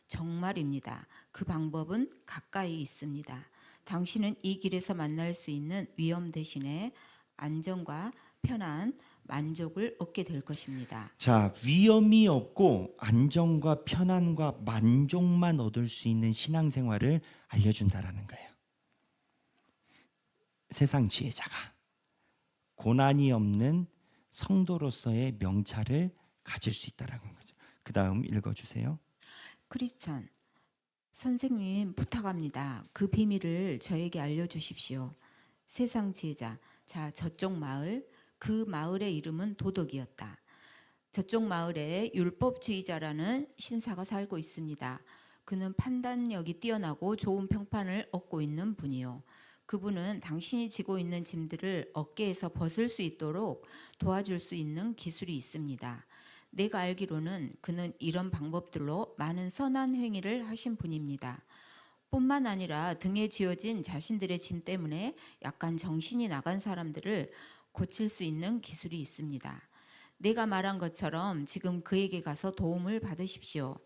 정말입니다. 그 방법은 가까이 있습니다. 당신은 이 길에서 만날 수 있는 위험 대신에 안정과 편안, 만족을 얻게 될 것입니다. 자, 위험이 없고 안정과 편안과 만족만 얻을 수 있는 신앙생활을 알려준다라는 거예요. 세상 지혜자가 고난이 없는 성도로서의 명찰을 가질 수 있다라는 거죠. 그 다음 읽어주세요. 크리스천, 선생님 부탁합니다. 그 비밀을 저에게 알려주십시오. 세상 지혜자, 자, 저쪽 마을, 그 마을의 이름은 도덕이었다. 저쪽 마을에 율법주의자라는 신사가 살고 있습니다. 그는 판단력이 뛰어나고 좋은 평판을 얻고 있는 분이요. 그분은 당신이 지고 있는 짐들을 어깨에서 벗을 수 있도록 도와줄 수 있는 기술이 있습니다. 내가 알기로는 그는 이런 방법들로 많은 선한 행위를 하신 분입니다. 뿐만 아니라 등에 지어진 자신들의 짐 때문에 약간 정신이 나간 사람들을 고칠 수 있는 기술이 있습니다. 내가 말한 것처럼 지금 그에게 가서 도움을 받으십시오.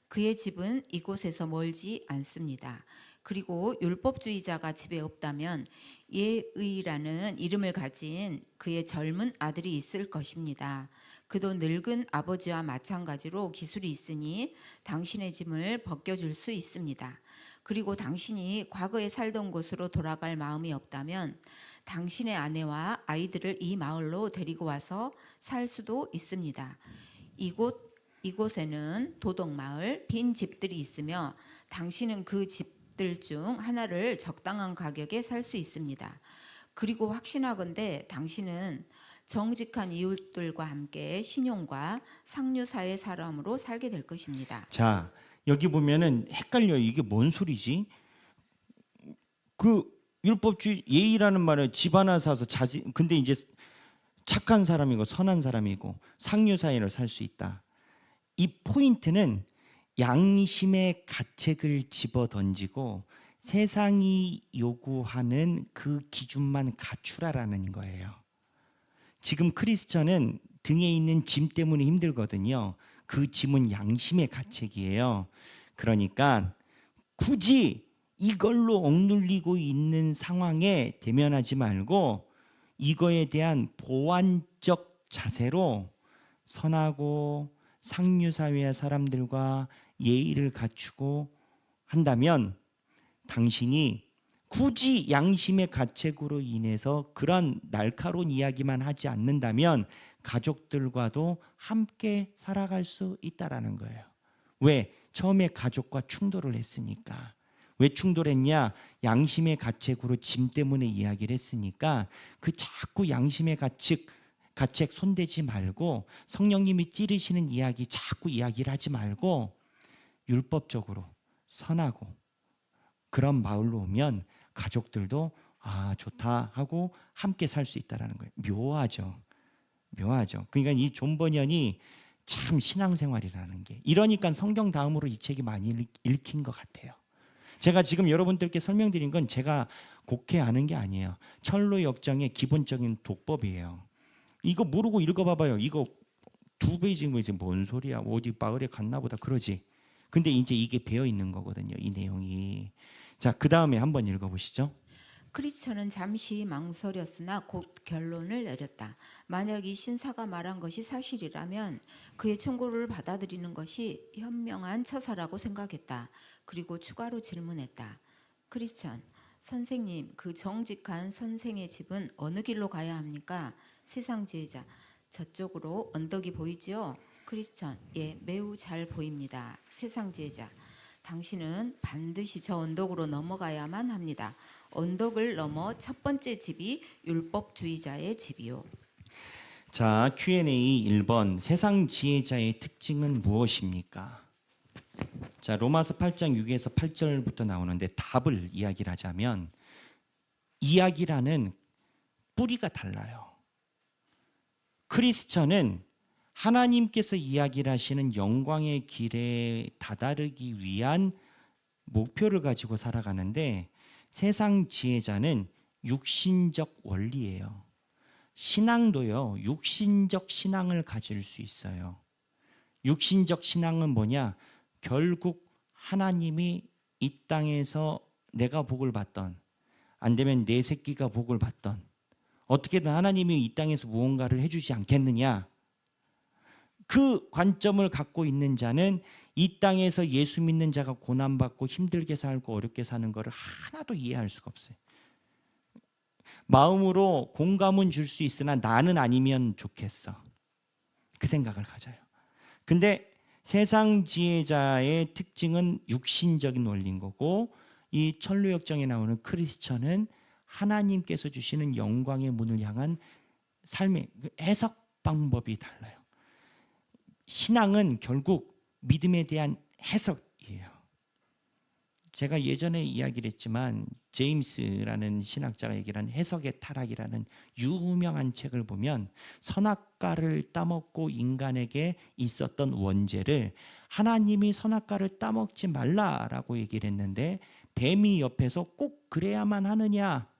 그의 집은 이곳에서 멀지 않습니다. 그리고 율법주의자가 집에 없다면 예의라는 이름을 가진 그의 젊은 아들이 있을 것입니다. 그도 늙은 아버지와 마찬가지로 기술이 있으니 당신의 짐을 벗겨줄 수 있습니다. 그리고 당신이 과거에 살던 곳으로 돌아갈 마음이 없다면 당신의 아내와 아이들을 이 마을로 데리고 와서 살 수도 있습니다. 이곳에는 도덕마을, 빈 집들이 있으며 당신은 그 집들 중 하나를 적당한 가격에 살 수 있습니다. 그리고 확신하건대 당신은 정직한 이웃들과 함께 신용과 상류사회 사람으로 살게 될 것입니다. 자, 여기 보면은 헷갈려요. 이게 뭔 소리지? 그 율법주의 예의라는 말에 집 하나 사서 근데 이제 착한 사람이고 선한 사람이고 상류 사회를 살 수 있다. 이 포인트는 양심의 가책을 집어 던지고 세상이 요구하는 그 기준만 갖추라라는 거예요. 지금 크리스천은 등에 있는 짐 때문에 힘들거든요. 그 짐은 양심의 가책이에요. 그러니까 굳이 이걸로 억눌리고 있는 상황에 대면하지 말고 이거에 대한 보완적 자세로 선하고 상류사회의 사람들과 예의를 갖추고 한다면 당신이 굳이 양심의 가책으로 인해서 그런 날카로운 이야기만 하지 않는다면 가족들과도 함께 살아갈 수 있다라는 거예요. 왜? 처음에 가족과 충돌을 했으니까. 왜 충돌했냐? 양심의 가책으로 짐 때문에 이야기를 했으니까 그 자꾸 양심의 가책 손대지 말고 성령님이 찌르시는 이야기 자꾸 이야기를 하지 말고 율법적으로 선하고 그런 마을로 오면 가족들도 아 좋다 하고 함께 살 수 있다라는 거예요. 묘하죠. 그러니까 이 존 버년이 참 신앙생활이라는 게 이러니까 성경 다음으로 이 책이 많이 읽힌 것 같아요. 제가 지금 여러분들께 설명드린 건 제가 곡해하는 게 아니에요. 철로 역정의 기본적인 독법이에요. 이거 모르고 읽어봐봐요. 이거 2페이지인 거 이제 뭔 소리야? 어디 마을에 갔나 보다 그러지. 근데 이제 이게 배어 있는 거거든요. 이 내용이. 자, 그 다음에 한번 읽어보시죠. 크리스천은 잠시 망설였으나 곧 결론을 내렸다. 만약 이 신사가 말한 것이 사실이라면 그의 충고를 받아들이는 것이 현명한 처사라고 생각했다. 그리고 추가로 질문했다. 크리스천, 선생님, 그 정직한 선생의 집은 어느 길로 가야 합니까? 세상 지혜자, 저쪽으로 언덕이 보이지요? 크리스천, 예, 매우 잘 보입니다. 세상 지혜자, 당신은 반드시 저 언덕으로 넘어가야만 합니다. 언덕을 넘어 첫 번째 집이 율법주의자의 집이요. 자, Q&A 1번. 세상 지혜자의 특징은 무엇입니까? 자, 로마서 8장 6에서 8절부터 나오는데 답을 이야기를 하자면 이야기라는 뿌리가 달라요. 크리스천은 하나님께서 이야기를 하시는 영광의 길에 다다르기 위한 목표를 가지고 살아가는데 세상 지혜자는 육신적 원리예요. 신앙도요, 육신적 신앙을 가질 수 있어요. 육신적 신앙은 뭐냐? 결국 하나님이 이 땅에서 내가 복을 받던, 안 되면 내 새끼가 복을 받던, 어떻게든 하나님이 이 땅에서 무언가를 해주지 않겠느냐? 그 관점을 갖고 있는 자는 이 땅에서 예수 믿는 자가 고난받고 힘들게 살고 어렵게 사는 것을 하나도 이해할 수가 없어요. 마음으로 공감은 줄 수 있으나 나는 아니면 좋겠어. 그 생각을 가져요. 근데 세상 지혜자의 특징은 육신적인 원리인 거고 이 천루역정에 나오는 크리스천은 하나님께서 주시는 영광의 문을 향한 삶의 해석 방법이 달라요. 신앙은 결국 믿음에 대한 해석이에요. 제가 예전에 이야기를 했지만 제임스라는 신학자가 얘기한 해석의 타락이라는 유명한 책을 보면 선악과를 따먹고 인간에게 있었던 원죄를 하나님이 선악과를 따먹지 말라라고 얘기를 했는데 뱀이 옆에서 꼭 그래야만 하느냐,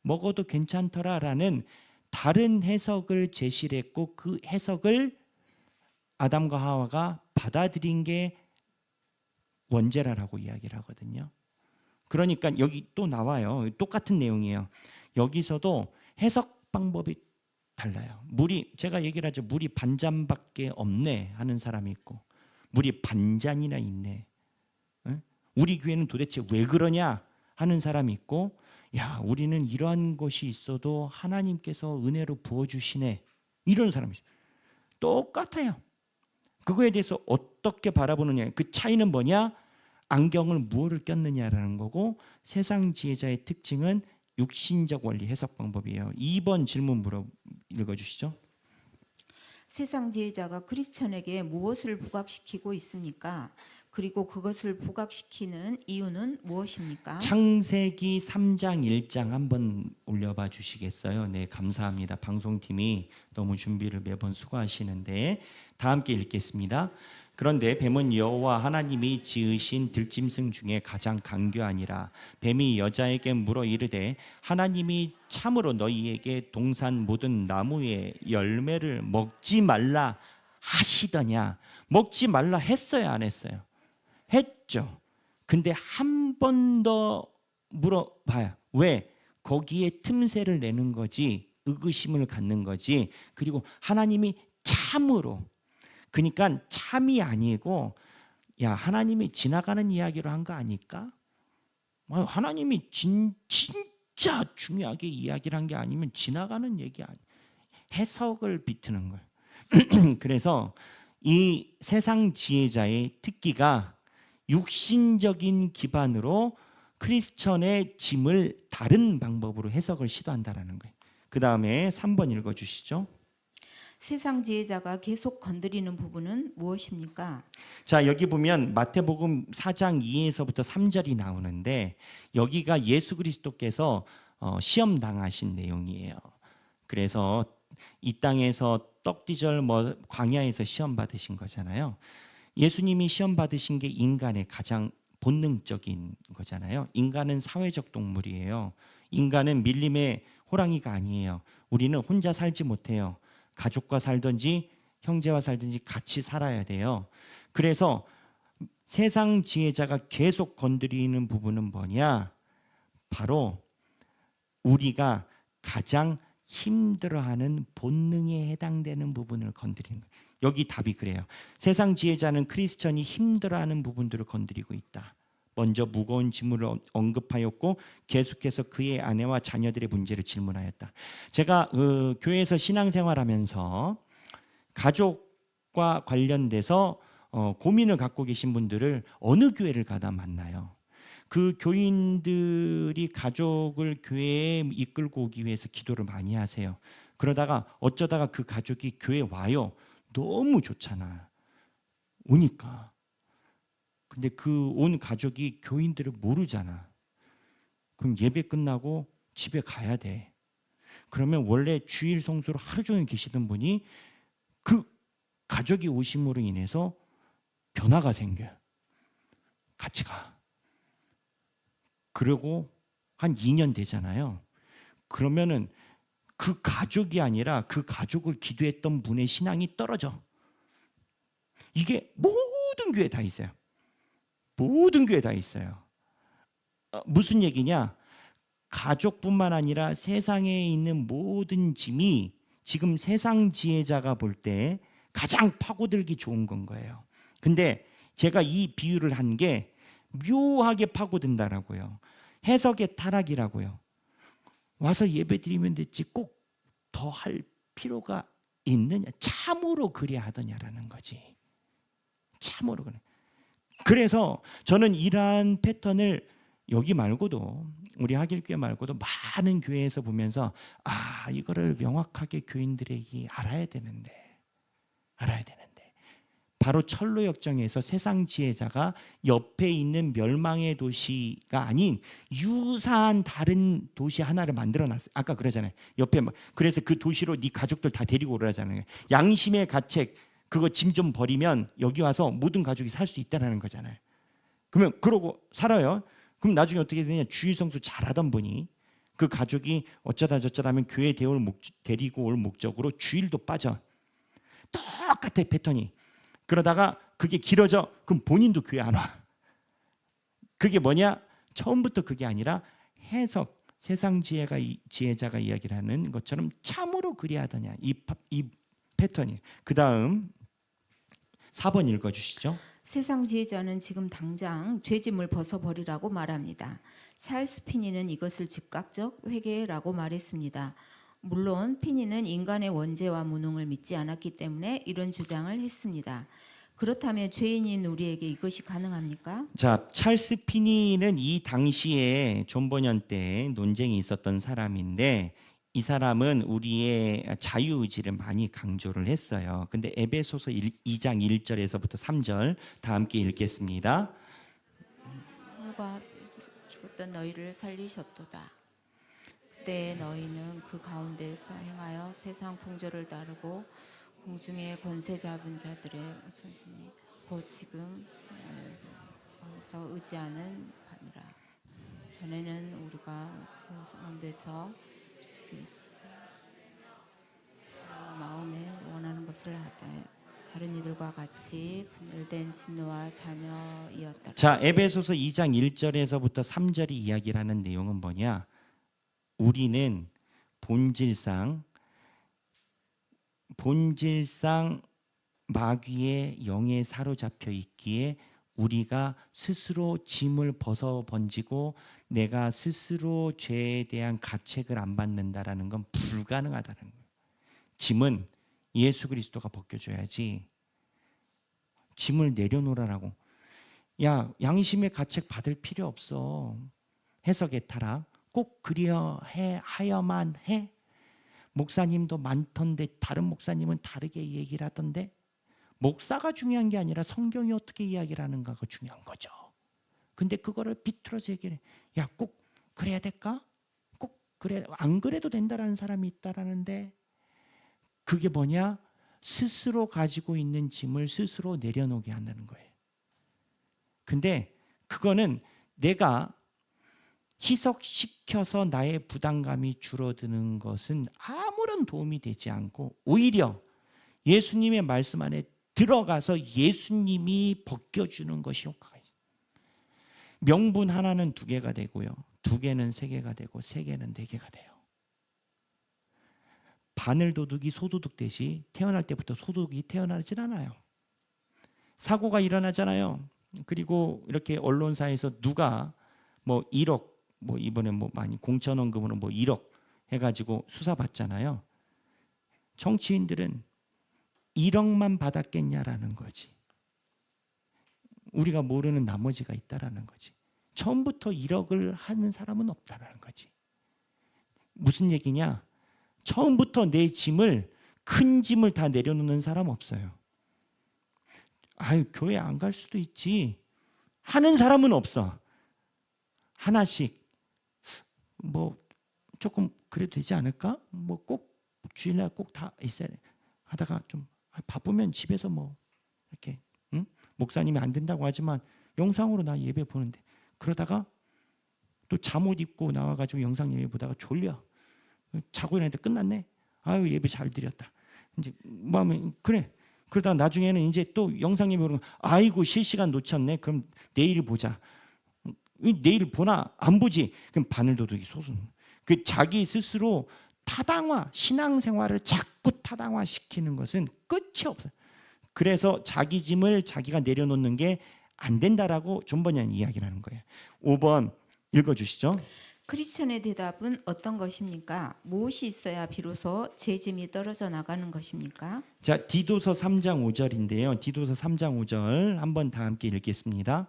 먹어도 괜찮더라라는 다른 해석을 제시를 했고 그 해석을 아담과 하와가 받아들인 게 원죄라라고 이야기를 하거든요. 그러니까 여기 또 나와요. 똑같은 내용이에요. 여기서도 해석 방법이 달라요. 제가 얘기를 하죠. 물이 반잔밖에 없네 하는 사람이 있고 물이 반잔이나 있네. 우리 교회는 도대체 왜 그러냐 하는 사람이 있고 야, 우리는 이러한 것이 있어도 하나님께서 은혜로 부어주시네 이런 사람이 있어요. 똑같아요. 그거에 대해서 어떻게 바라보느냐, 그 차이는 뭐냐? 안경을 무엇을 꼈느냐라는 거고 세상 지혜자의 특징은 육신적 원리 해석 방법이에요. 2번 질문 읽어주시죠. 세상 지혜자가 크리스천에게 무엇을 부각시키고 있습니까? 그리고 그것을 부각시키는 이유는 무엇입니까? 창세기 3장 1장 한번 올려봐 주시겠어요? 네, 감사합니다. 방송팀이 너무 준비를 매번 수고하시는데 다 함께 읽겠습니다. 그런데 뱀은 여호와 하나님이 지으신 들짐승 중에 가장 강교하니라. 뱀이 여자에게 물어 이르되 하나님이 참으로 너희에게 동산 모든 나무의 열매를 먹지 말라 하시더냐? 먹지 말라 했어요, 안 했어요? 했죠. 근데 한 번 더 물어봐요. 왜? 거기에 틈새를 내는 거지, 의구심을 갖는 거지. 그리고 하나님이 참으로, 그러니까 참이 아니고, 야, 하나님이 지나가는 이야기로 한 거 아닐까? 하나님이 진짜 중요하게 이야기를 한 게 아니면 지나가는 얘기 아니, 해석을 비트는 거예요. 그래서 이 세상 지혜자의 특기가 육신적인 기반으로 크리스천의 짐을 다른 방법으로 해석을 시도한다라는 거예요. 그 다음에 3번 읽어주시죠. 세상 지혜자가 계속 건드리는 부분은 무엇입니까? 자, 여기 보면 마태복음 4장 2에서부터 3절이 나오는데 여기가 예수 그리스도께서 시험 당하신 내용이에요. 그래서 이 땅에서 떡디절 광야에서 시험 받으신 거잖아요. 예수님이 시험 받으신 게 인간의 가장 본능적인 거잖아요. 인간은 사회적 동물이에요. 인간은 밀림의 호랑이가 아니에요. 우리는 혼자 살지 못해요. 가족과 살든지 형제와 살든지 같이 살아야 돼요. 그래서 세상 지혜자가 계속 건드리는 부분은 뭐냐? 바로 우리가 가장 힘들어하는 본능에 해당되는 부분을 건드리는 거예요. 여기 답이 그래요. 세상 지혜자는 크리스천이 힘들어하는 부분들을 건드리고 있다. 먼저 무거운 짐을 언급하였고 계속해서 그의 아내와 자녀들의 문제를 질문하였다. 제가 교회에서 신앙생활하면서 가족과 관련돼서 고민을 갖고 계신 분들을 어느 교회를 가다 만나요. 그 교인들이 가족을 교회에 이끌고 오기 위해서 기도를 많이 하세요. 그러다가 어쩌다가 그 가족이 교회에 와요. 너무 좋잖아. 오니까. 근데 그 온 가족이 교인들을 모르잖아. 그럼 예배 끝나고 집에 가야 돼. 그러면 원래 주일 성수로 하루 종일 계시던 분이 그 가족이 오심으로 인해서 변화가 생겨요. 같이 가. 그리고 한 2년 되잖아요. 그러면은 그 가족이 아니라 그 가족을 기도했던 분의 신앙이 떨어져. 이게 모든 교회에 다 있어요. 모든 교회에 다 있어요. 무슨 얘기냐? 가족뿐만 아니라 세상에 있는 모든 짐이 지금 세상 지혜자가 볼 때 가장 파고들기 좋은 건 거예요. 근데 제가 이 비유를 한 게 묘하게 파고든다라고요. 해석의 타락이라고요. 와서 예배 드리면 됐지 꼭 더 할 필요가 있느냐? 참으로 그래야 하더냐라는 거지. 참으로 그래. 그래서 저는 이러한 패턴을 여기 말고도 우리 하길교회 말고도 많은 교회에서 보면서 이거를 명확하게 교인들에게 알아야 되는데 바로 철로 역정에서 세상 지혜자가 옆에 있는 멸망의 도시가 아닌 유사한 다른 도시 하나를 만들어놨어요. 아까 그러잖아요. 옆에 그래서 그 도시로 네 가족들 다 데리고 오라잖아요. 양심의 가책 그거 짐 좀 버리면 여기 와서 모든 가족이 살 수 있다라는 거잖아요. 그러면 그러고 살아요. 그럼 나중에 어떻게 되냐? 주일 성수 잘하던 분이 그 가족이 어쩌다 저쩌다면 교회 데리고 올 목적으로 주일도 빠져. 똑같아 패턴이. 그러다가 그게 길어져. 그럼 본인도 교회 안 와. 그게 뭐냐? 처음부터 그게 아니라 해석. 세상 지혜자가 이야기를 하는 것처럼 참으로 그리하더냐. 이 패턴이. 그 다음 4번 읽어주시죠. 세상 지혜자는 지금 당장 죄짐을 벗어버리라고 말합니다. 찰스 피니는 이것을 즉각적 회개라고 말했습니다. 물론 피니는 인간의 원죄와 무능을 믿지 않았기 때문에 이런 주장을 했습니다. 그렇다면 죄인인 우리에게 이것이 가능합니까? 자, 찰스 피니는 이 당시에 존 버년 때 논쟁이 있었던 사람인데 이 사람은 우리의 자유의지를 많이 강조를 했어요. 근데 에베소서 2장 1절에서부터 3절 다 함께 읽겠습니다. 물과 죽었던 너희를 살리셨도다. 그때 너희는 그 가운데서 행하여 세상 풍조를 따르고 공중의 권세 잡은 자들의 선생님 곧 지금 거기서 의지하는 밤이라. 전에는 우리가 그 가운데서 자기가 마음에 원하는 것을 하다 다른 이들과 같이 분열된 진노와 자녀이었다. 자, 에베소서 2장 1절에서부터 3절이 이야기를 하는 내용은 뭐냐? 우리는 본질상 마귀의 영에 사로잡혀 있기에 우리가 스스로 짐을 벗어 번지고 내가 스스로 죄에 대한 가책을 안 받는다라는 건 불가능하다는 거예요. 짐은 예수 그리스도가 벗겨줘야지. 짐을 내려놓으라고. 야, 양심의 가책 받을 필요 없어. 해석의 타락. 꼭 그리어 하여만 해. 목사님도 많던데 다른 목사님은 다르게 얘기를 하던데 목사가 중요한 게 아니라 성경이 어떻게 이야기를 하는가가 중요한 거죠. 근데 그거를 비틀어서 얘기를 해. 야, 꼭 그래야 될까? 꼭 그래 안 그래도 된다라는 사람이 있다라는데 그게 뭐냐? 스스로 가지고 있는 짐을 스스로 내려놓게 한다는 거예요. 근데 그거는 내가 희석시켜서 나의 부담감이 줄어드는 것은 아무런 도움이 되지 않고 오히려 예수님의 말씀 안에 들어가서 예수님이 벗겨주는 것이 효과가 있어요. 명분 하나는 2개가 되고요. 2개는 3개가 되고 3개는 4개가 돼요. 바늘도둑이 소도둑 듯이 태어날 때부터 소도둑이 태어나질 않아요. 사고가 일어나잖아요. 그리고 이렇게 언론사에서 누가 뭐 1억 뭐 이번에 뭐 많이 공천원금으로 뭐 1억 해가지고 수사받잖아요. 정치인들은 1억만 받았겠냐라는 거지. 우리가 모르는 나머지가 있다라는 거지. 처음부터 1억을 하는 사람은 없다라는 거지. 무슨 얘기냐? 처음부터 내 짐을 큰 짐을 다 내려놓는 사람 없어요. 아유, 교회 안 갈 수도 있지 하는 사람은 없어. 하나씩 뭐 조금 그래도 되지 않을까? 뭐 꼭 주일날 꼭 다 있어야 돼. 하다가 좀 바쁘면 집에서 뭐 이렇게 목사님이 안 된다고 하지만 영상으로 나 예배 보는데 그러다가 또 잠옷 입고 나와가지고 영상 예배 보다가 졸려. 자고 일어났는데 끝났네. 아유, 예배 잘 드렸다. 이제 마음에 그래. 그러다가 나중에는 이제 또 영상 예배 보면 아이고 실시간 놓쳤네. 그럼 내일 보자. 내일 보나 안 보지. 그럼 바늘도둑이 솟은. 그 자기 스스로 타당화, 신앙생활을 자꾸 타당화시키는 것은 끝이 없어요. 그래서 자기 짐을 자기가 내려놓는 게 안 된다라고 존 번연 이야기를 하는 거예요. 5번 읽어주시죠. 크리스천의 대답은 어떤 것입니까? 무엇이 있어야 비로소 제 짐이 떨어져 나가는 것입니까? 자, 디도서 3장 5절인데요. 디도서 3장 5절 한번 다 함께 읽겠습니다.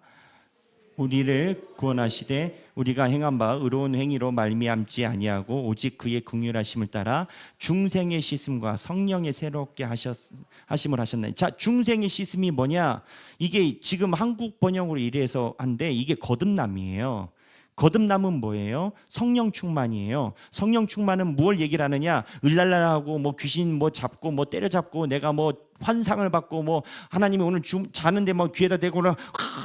우리를 구원하시되 우리가 행한 바 의로운 행위로 말미암지 아니하고 오직 그의 긍휼하심을 따라 중생의 씻음과 성령의 새롭게 하심을 하셨나니. 자, 중생의 씻음이 뭐냐? 이게 지금 한국 번역으로 이래서 한데 이게 거듭남이에요. 거듭남은 뭐예요? 성령 충만이에요. 성령 충만은 뭘 얘기를 하느냐? 을랄랄하고 뭐 귀신 뭐 잡고 뭐 때려잡고 내가 뭐 환상을 받고 뭐 하나님이 오늘 자는데 뭐 귀에다 대고는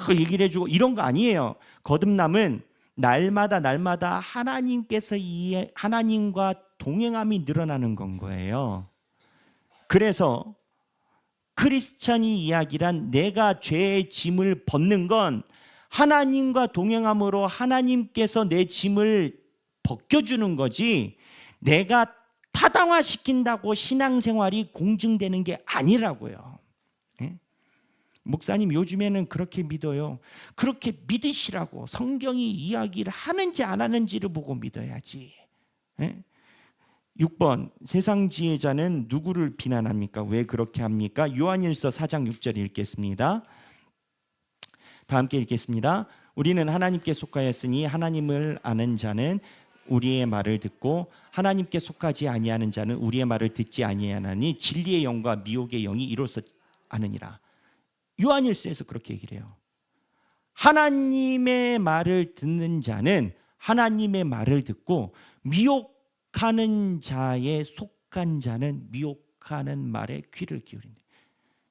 얘기를 해주고 이런 거 아니에요. 거듭남은 날마다 하나님과 동행함이 늘어나는 건 거예요. 그래서 크리스천이 이야기란 내가 죄의 짐을 벗는 건 하나님과 동행함으로 하나님께서 내 짐을 벗겨주는 거지 내가 타당화시킨다고 신앙생활이 공증되는 게 아니라고요. 예? 목사님 요즘에는 그렇게 믿어요. 그렇게 믿으시라고. 성경이 이야기를 하는지 안 하는지를 보고 믿어야지. 예? 6번 세상 지혜자는 누구를 비난합니까? 왜 그렇게 합니까? 요한일서 4장 6절 읽겠습니다. 다 함께 읽겠습니다. 우리는 하나님께 속하였으니 하나님을 아는 자는 우리의 말을 듣고 하나님께 속하지 아니하는 자는 우리의 말을 듣지 아니하나니 진리의 영과 미혹의 영이 이로써 아느니라. 요한일서에서 그렇게 얘기를 해요. 하나님의 말을 듣는 자는 하나님의 말을 듣고 미혹하는 자에 속한 자는 미혹하는 말에 귀를 기울인다.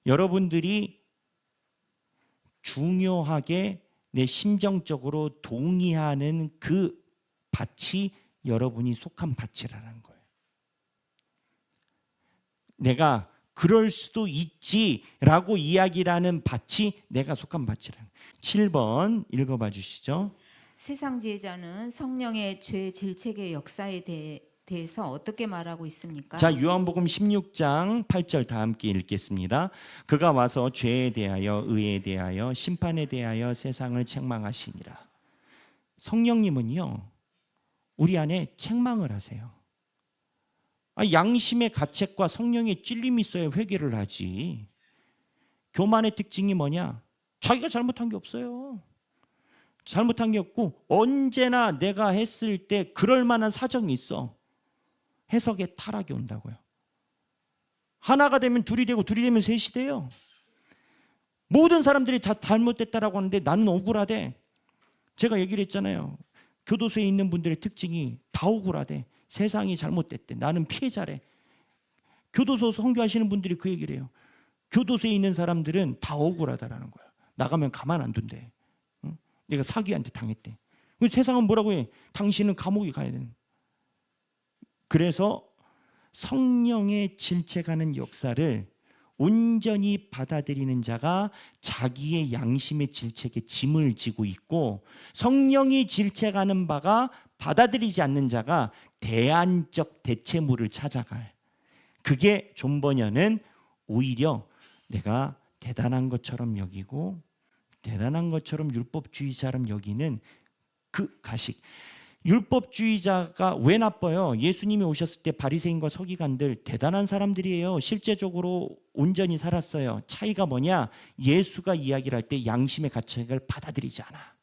여러분들이 중요하게 내 심정적으로 동의하는 그 밭이 여러분이 속한 밭이라는 거예요. 내가 그럴 수도 있지라고 이야기라는 밭이 내가 속한 밭이라는 거예요. 7번 읽어봐 주시죠. 세상 지혜자는 성령의 죄 질책의 역사에 대해서 어떻게 말하고 있습니까? 자, 요한복음 16장 8절 다 함께 읽겠습니다. 그가 와서 죄에 대하여 의에 대하여 심판에 대하여 세상을 책망하시니라. 성령님은요, 우리 안에 책망을 하세요. 양심의 가책과 성령의 찔림이 있어야 회개를 하지. 교만의 특징이 뭐냐? 자기가 잘못한 게 없어요. 잘못한 게 없고 언제나 내가 했을 때 그럴 만한 사정이 있어. 해석에 타락이 온다고요. 하나가 되면 둘이 되고 둘이 되면 셋이 돼요. 모든 사람들이 다 잘못됐다라고 하는데 나는 억울하대. 제가 얘기를 했잖아요. 교도소에 있는 분들의 특징이 다 억울하대. 세상이 잘못됐대. 나는 피해자래. 교도소 선교하시는 분들이 그 얘기를 해요. 교도소에 있는 사람들은 다 억울하다라는 거야. 나가면 가만 안 둔대. 응? 내가 사기한테 당했대. 세상은 뭐라고 해? 당신은 감옥에 가야 되는. 그래서 성령의 질책하는 역사를 온전히 받아들이는 자가 자기의 양심의 질책에 짐을 지고 있고, 성령이 질책하는 바가 받아들이지 않는 자가 대안적 대체물을 찾아가요. 그게 존 버녀는 오히려 내가 대단한 것처럼 여기고 대단한 것처럼 율법주의자처럼 여기는 그 가식. 율법주의자가 왜 나빠요? 예수님이 오셨을 때 바리새인과 서기관들 대단한 사람들이에요. 실제적으로 온전히 살았어요. 차이가 뭐냐? 예수가 이야기를 할 때 양심의 가책을 받아들이지 않아.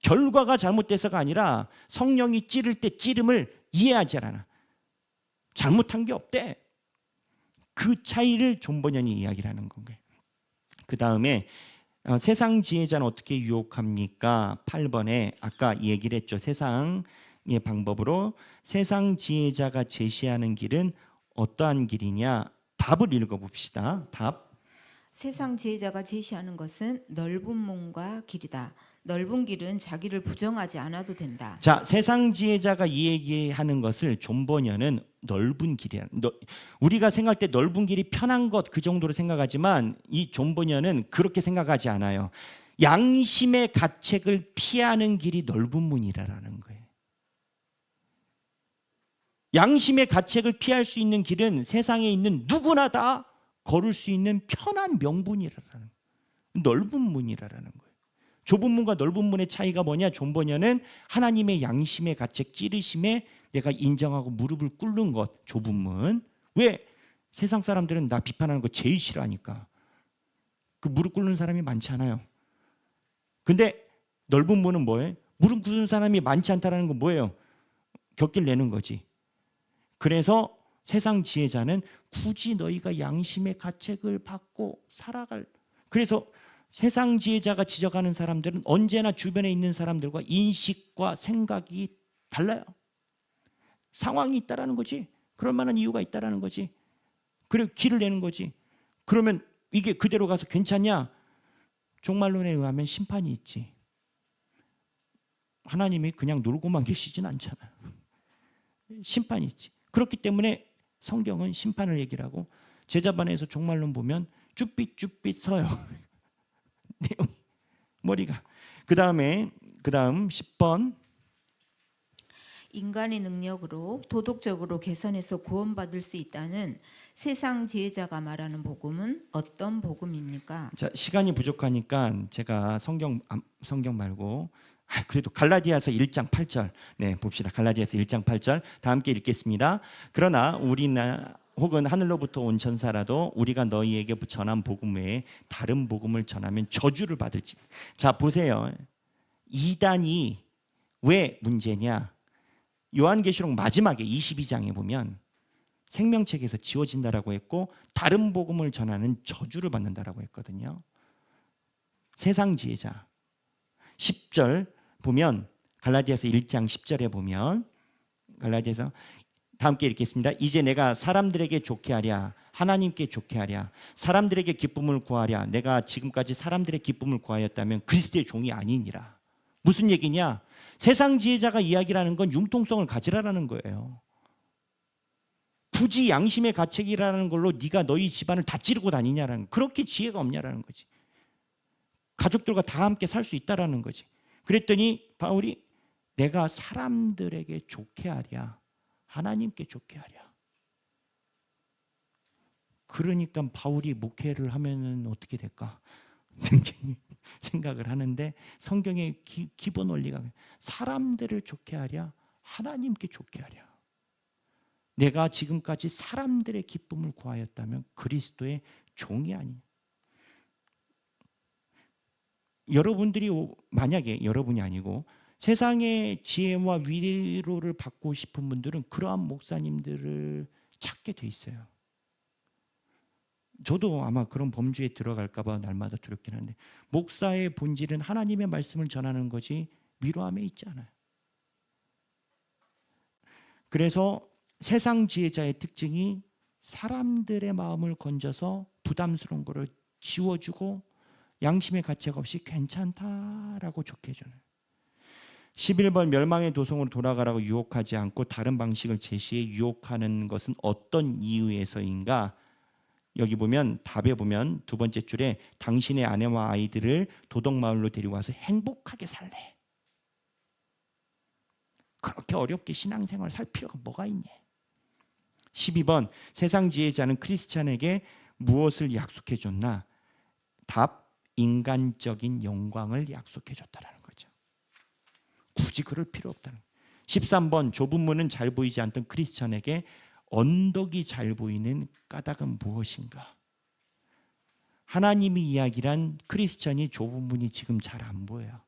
결과가 잘못돼서가 아니라 성령이 찌를 때 찌름을 이해하지 않아. 잘못한 게 없대. 그 차이를 존 번연이 이야기를 하는 건가요? 그 다음에 세상 지혜자는 어떻게 유혹합니까? 8번에 아까 얘기를 했죠. 세상의 방법으로. 세상 지혜자가 제시하는 길은 어떠한 길이냐? 답을 읽어봅시다. 답. 세상 지혜자가 제시하는 것은 넓은 몸과 길이다. 넓은 길은 자기를 부정하지 않아도 된다. 자, 세상 지혜자가 이 얘기하는 것을 존 버녀는 넓은 길이야. 우리가 생각할 때 넓은 길이 편한 것 그 정도로 생각하지만 이 존 버녀는 그렇게 생각하지 않아요. 양심의 가책을 피하는 길이 넓은 문이라는 거예요. 양심의 가책을 피할 수 있는 길은 세상에 있는 누구나 다 걸을 수 있는 편한 명분이라는 거예요. 넓은 문이라는 거예요. 좁은 문과 넓은 문의 차이가 뭐냐? 존 버녀는 하나님의 양심의 가책 찌르심에 내가 인정하고 무릎을 꿇는 것, 좁은 문. 왜? 세상 사람들은 나 비판하는 거 제일 싫어하니까. 그 무릎 꿇는 사람이 많지 않아요. 근데 넓은 문은 뭐예요? 무릎 꿇는 사람이 많지 않다는 건 뭐예요? 곁길 내는 거지. 그래서 세상 지혜자는 굳이 너희가 양심의 가책을 받고 살아갈. 그래서 세상 지혜자가 지적하는 사람들은 언제나 주변에 있는 사람들과 인식과 생각이 달라요. 상황이 있다라는 거지. 그럴 만한 이유가 있다라는 거지. 그리고 길을 내는 거지. 그러면 이게 그대로 가서 괜찮냐? 종말론에 의하면 심판이 있지. 하나님이 그냥 놀고만 계시진 않잖아요. 심판이 있지. 그렇기 때문에 성경은 심판을 얘기를 하고 제자반에서 종말론 보면 쭈삣쭈삣 서요. 내용이 머리가. 그다음 10번. 인간의 능력으로 도덕적으로 개선해서 구원받을 수 있다는 세상 지혜자가 말하는 복음은 어떤 복음입니까? 자, 시간이 부족하니까 제가 성경 말고 그래도 갈라디아서 1장 8절 봅시다. 갈라디아서 1장 8절 다 함께 읽겠습니다. 그러나 우리나 혹은 하늘로부터 온 천사라도 우리가 너희에게 전한 복음 외에 다른 복음을 전하면 저주를 받을지. 자, 보세요. 이단이 왜 문제냐? 요한계시록 마지막에 22장에 보면 생명책에서 지워진다라고 했고 다른 복음을 전하는 저주를 받는다라고 했거든요. 세상 지혜자. 10절 보면 갈라디아서 1장 10절에 보면 갈라디아서 다 함께 읽겠습니다. 이제 내가 사람들에게 좋게 하랴 하나님께 좋게 하랴 사람들에게 기쁨을 구하랴 내가 지금까지 사람들의 기쁨을 구하였다면 그리스도의 종이 아니니라. 무슨 얘기냐? 세상 지혜자가 이야기라는 건 융통성을 가지라라는 거예요. 굳이 양심의 가책이라는 걸로 네가 너희 집안을 다 찌르고 다니냐라는, 그렇게 지혜가 없냐라는 거지. 가족들과 다 함께 살 수 있다라는 거지. 그랬더니 바울이 내가 사람들에게 좋게 하랴 하나님께 좋게 하랴. 그러니까 바울이 목회를 하면은 어떻게 될까 생각을 하는데, 성경의 기본 원리가 사람들을 좋게 하랴 하나님께 좋게 하랴. 내가 지금까지 사람들의 기쁨을 구하였다면 그리스도의 종이 아니냐. 여러분들이 만약에 여러분이 아니고 세상의 지혜와 위로를 받고 싶은 분들은 그러한 목사님들을 찾게 돼 있어요. 저도 아마 그런 범주에 들어갈까 봐 날마다 두렵긴 한데, 목사의 본질은 하나님의 말씀을 전하는 거지 위로함에 있지 않아요. 그래서 세상 지혜자의 특징이 사람들의 마음을 건져서 부담스러운 거를 지워주고 양심의 가책 없이 괜찮다라고 좋게 해주는. 11번 멸망의 도성으로 돌아가라고 유혹하지 않고 다른 방식을 제시해 유혹하는 것은 어떤 이유에서인가? 여기 보면 답에 보면 두 번째 줄에 당신의 아내와 아이들을 도덕마을로 데리고 와서 행복하게 살래. 그렇게 어렵게 신앙생활을 살 필요가 뭐가 있니? 12번 세상 지혜자는 크리스찬에게 무엇을 약속해 줬나? 답, 인간적인 영광을 약속해 줬다라는 거죠. 굳이 그럴 필요 없다는 거예요. 13번 좁은 문은 잘 보이지 않던 크리스찬에게 언덕이 잘 보이는 까닭은 무엇인가? 하나님이 이야기란 크리스찬이 좁은 문이 지금 잘 안 보여요.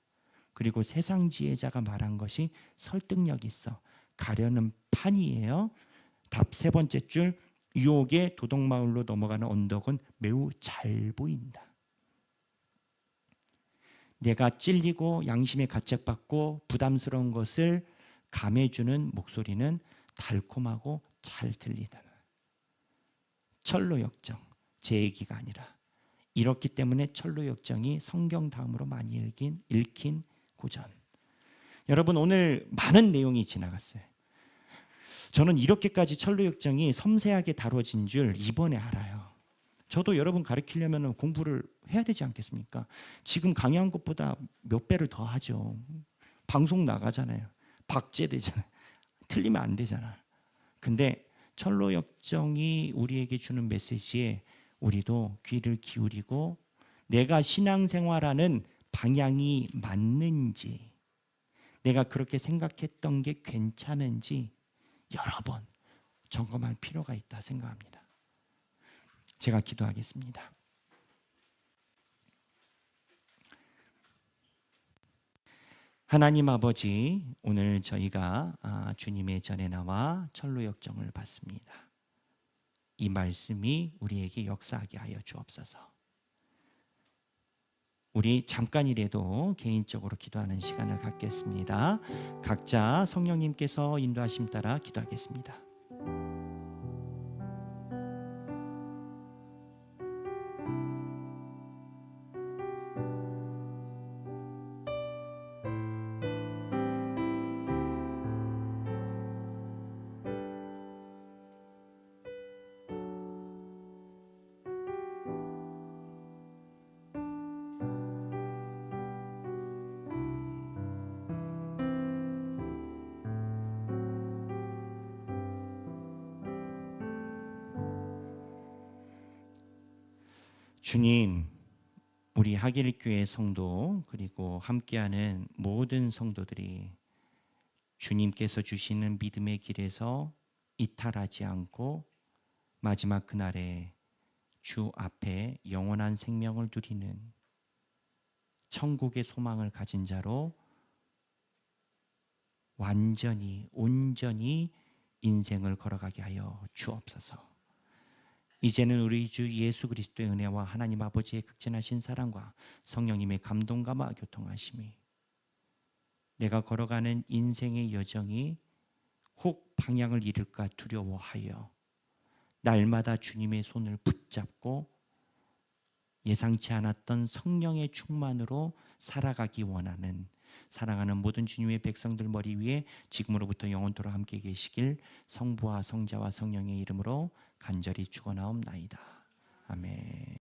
그리고 세상 지혜자가 말한 것이 설득력 있어. 가려는 판이에요. 답 세 번째 줄, 유혹의 도덕마을로 넘어가는 언덕은 매우 잘 보인다. 내가 찔리고 양심에 가책받고 부담스러운 것을 감해주는 목소리는 달콤하고 잘 들리다. 철로 역정, 제 얘기가 아니라. 이렇기 때문에 철로 역정이 성경 다음으로 많이 읽힌 고전. 여러분, 오늘 많은 내용이 지나갔어요. 저는 이렇게까지 철로 역정이 섬세하게 다뤄진 줄 이번에 알아요. 저도 여러분 가르치려면 공부를 해야 되지 않겠습니까? 지금 강의한 것보다 몇 배를 더 하죠. 방송 나가잖아요. 박제되잖아요. 틀리면 안 되잖아. 근데 철로 역정이 우리에게 주는 메시지에 우리도 귀를 기울이고 내가 신앙생활하는 방향이 맞는지, 내가 그렇게 생각했던 게 괜찮은지 여러 번 점검할 필요가 있다 생각합니다. 제가 기도하겠습니다. 하나님 아버지, 오늘 저희가 주님의 전에 나와 철로 역정을 받습니다. 이 말씀이 우리에게 역사하게 하여 주옵소서. 우리 잠깐이라도 개인적으로 기도하는 시간을 갖겠습니다. 각자 성령님께서 인도하심 따라 기도하겠습니다. 주님, 우리 하길교회 성도 그리고 함께하는 모든 성도들이 주님께서 주시는 믿음의 길에서 이탈하지 않고 마지막 그날에 주 앞에 영원한 생명을 누리는 천국의 소망을 가진 자로 완전히 온전히 인생을 걸어가게 하여 주옵소서. 이제는 우리 주 예수 그리스도의 은혜와 하나님 아버지의 극진하신 사랑과 성령님의 감동감화 교통하심이 내가 걸어가는 인생의 여정이 혹 방향을 잃을까 두려워하여 날마다 주님의 손을 붙잡고 예상치 않았던 성령의 충만으로 살아가기 원하는 사랑하는 모든 주님의 백성들 머리 위에 지금으로부터 영원토록 함께 계시길 성부와 성자와 성령의 이름으로 간절히 축원하옵나이다. 아멘.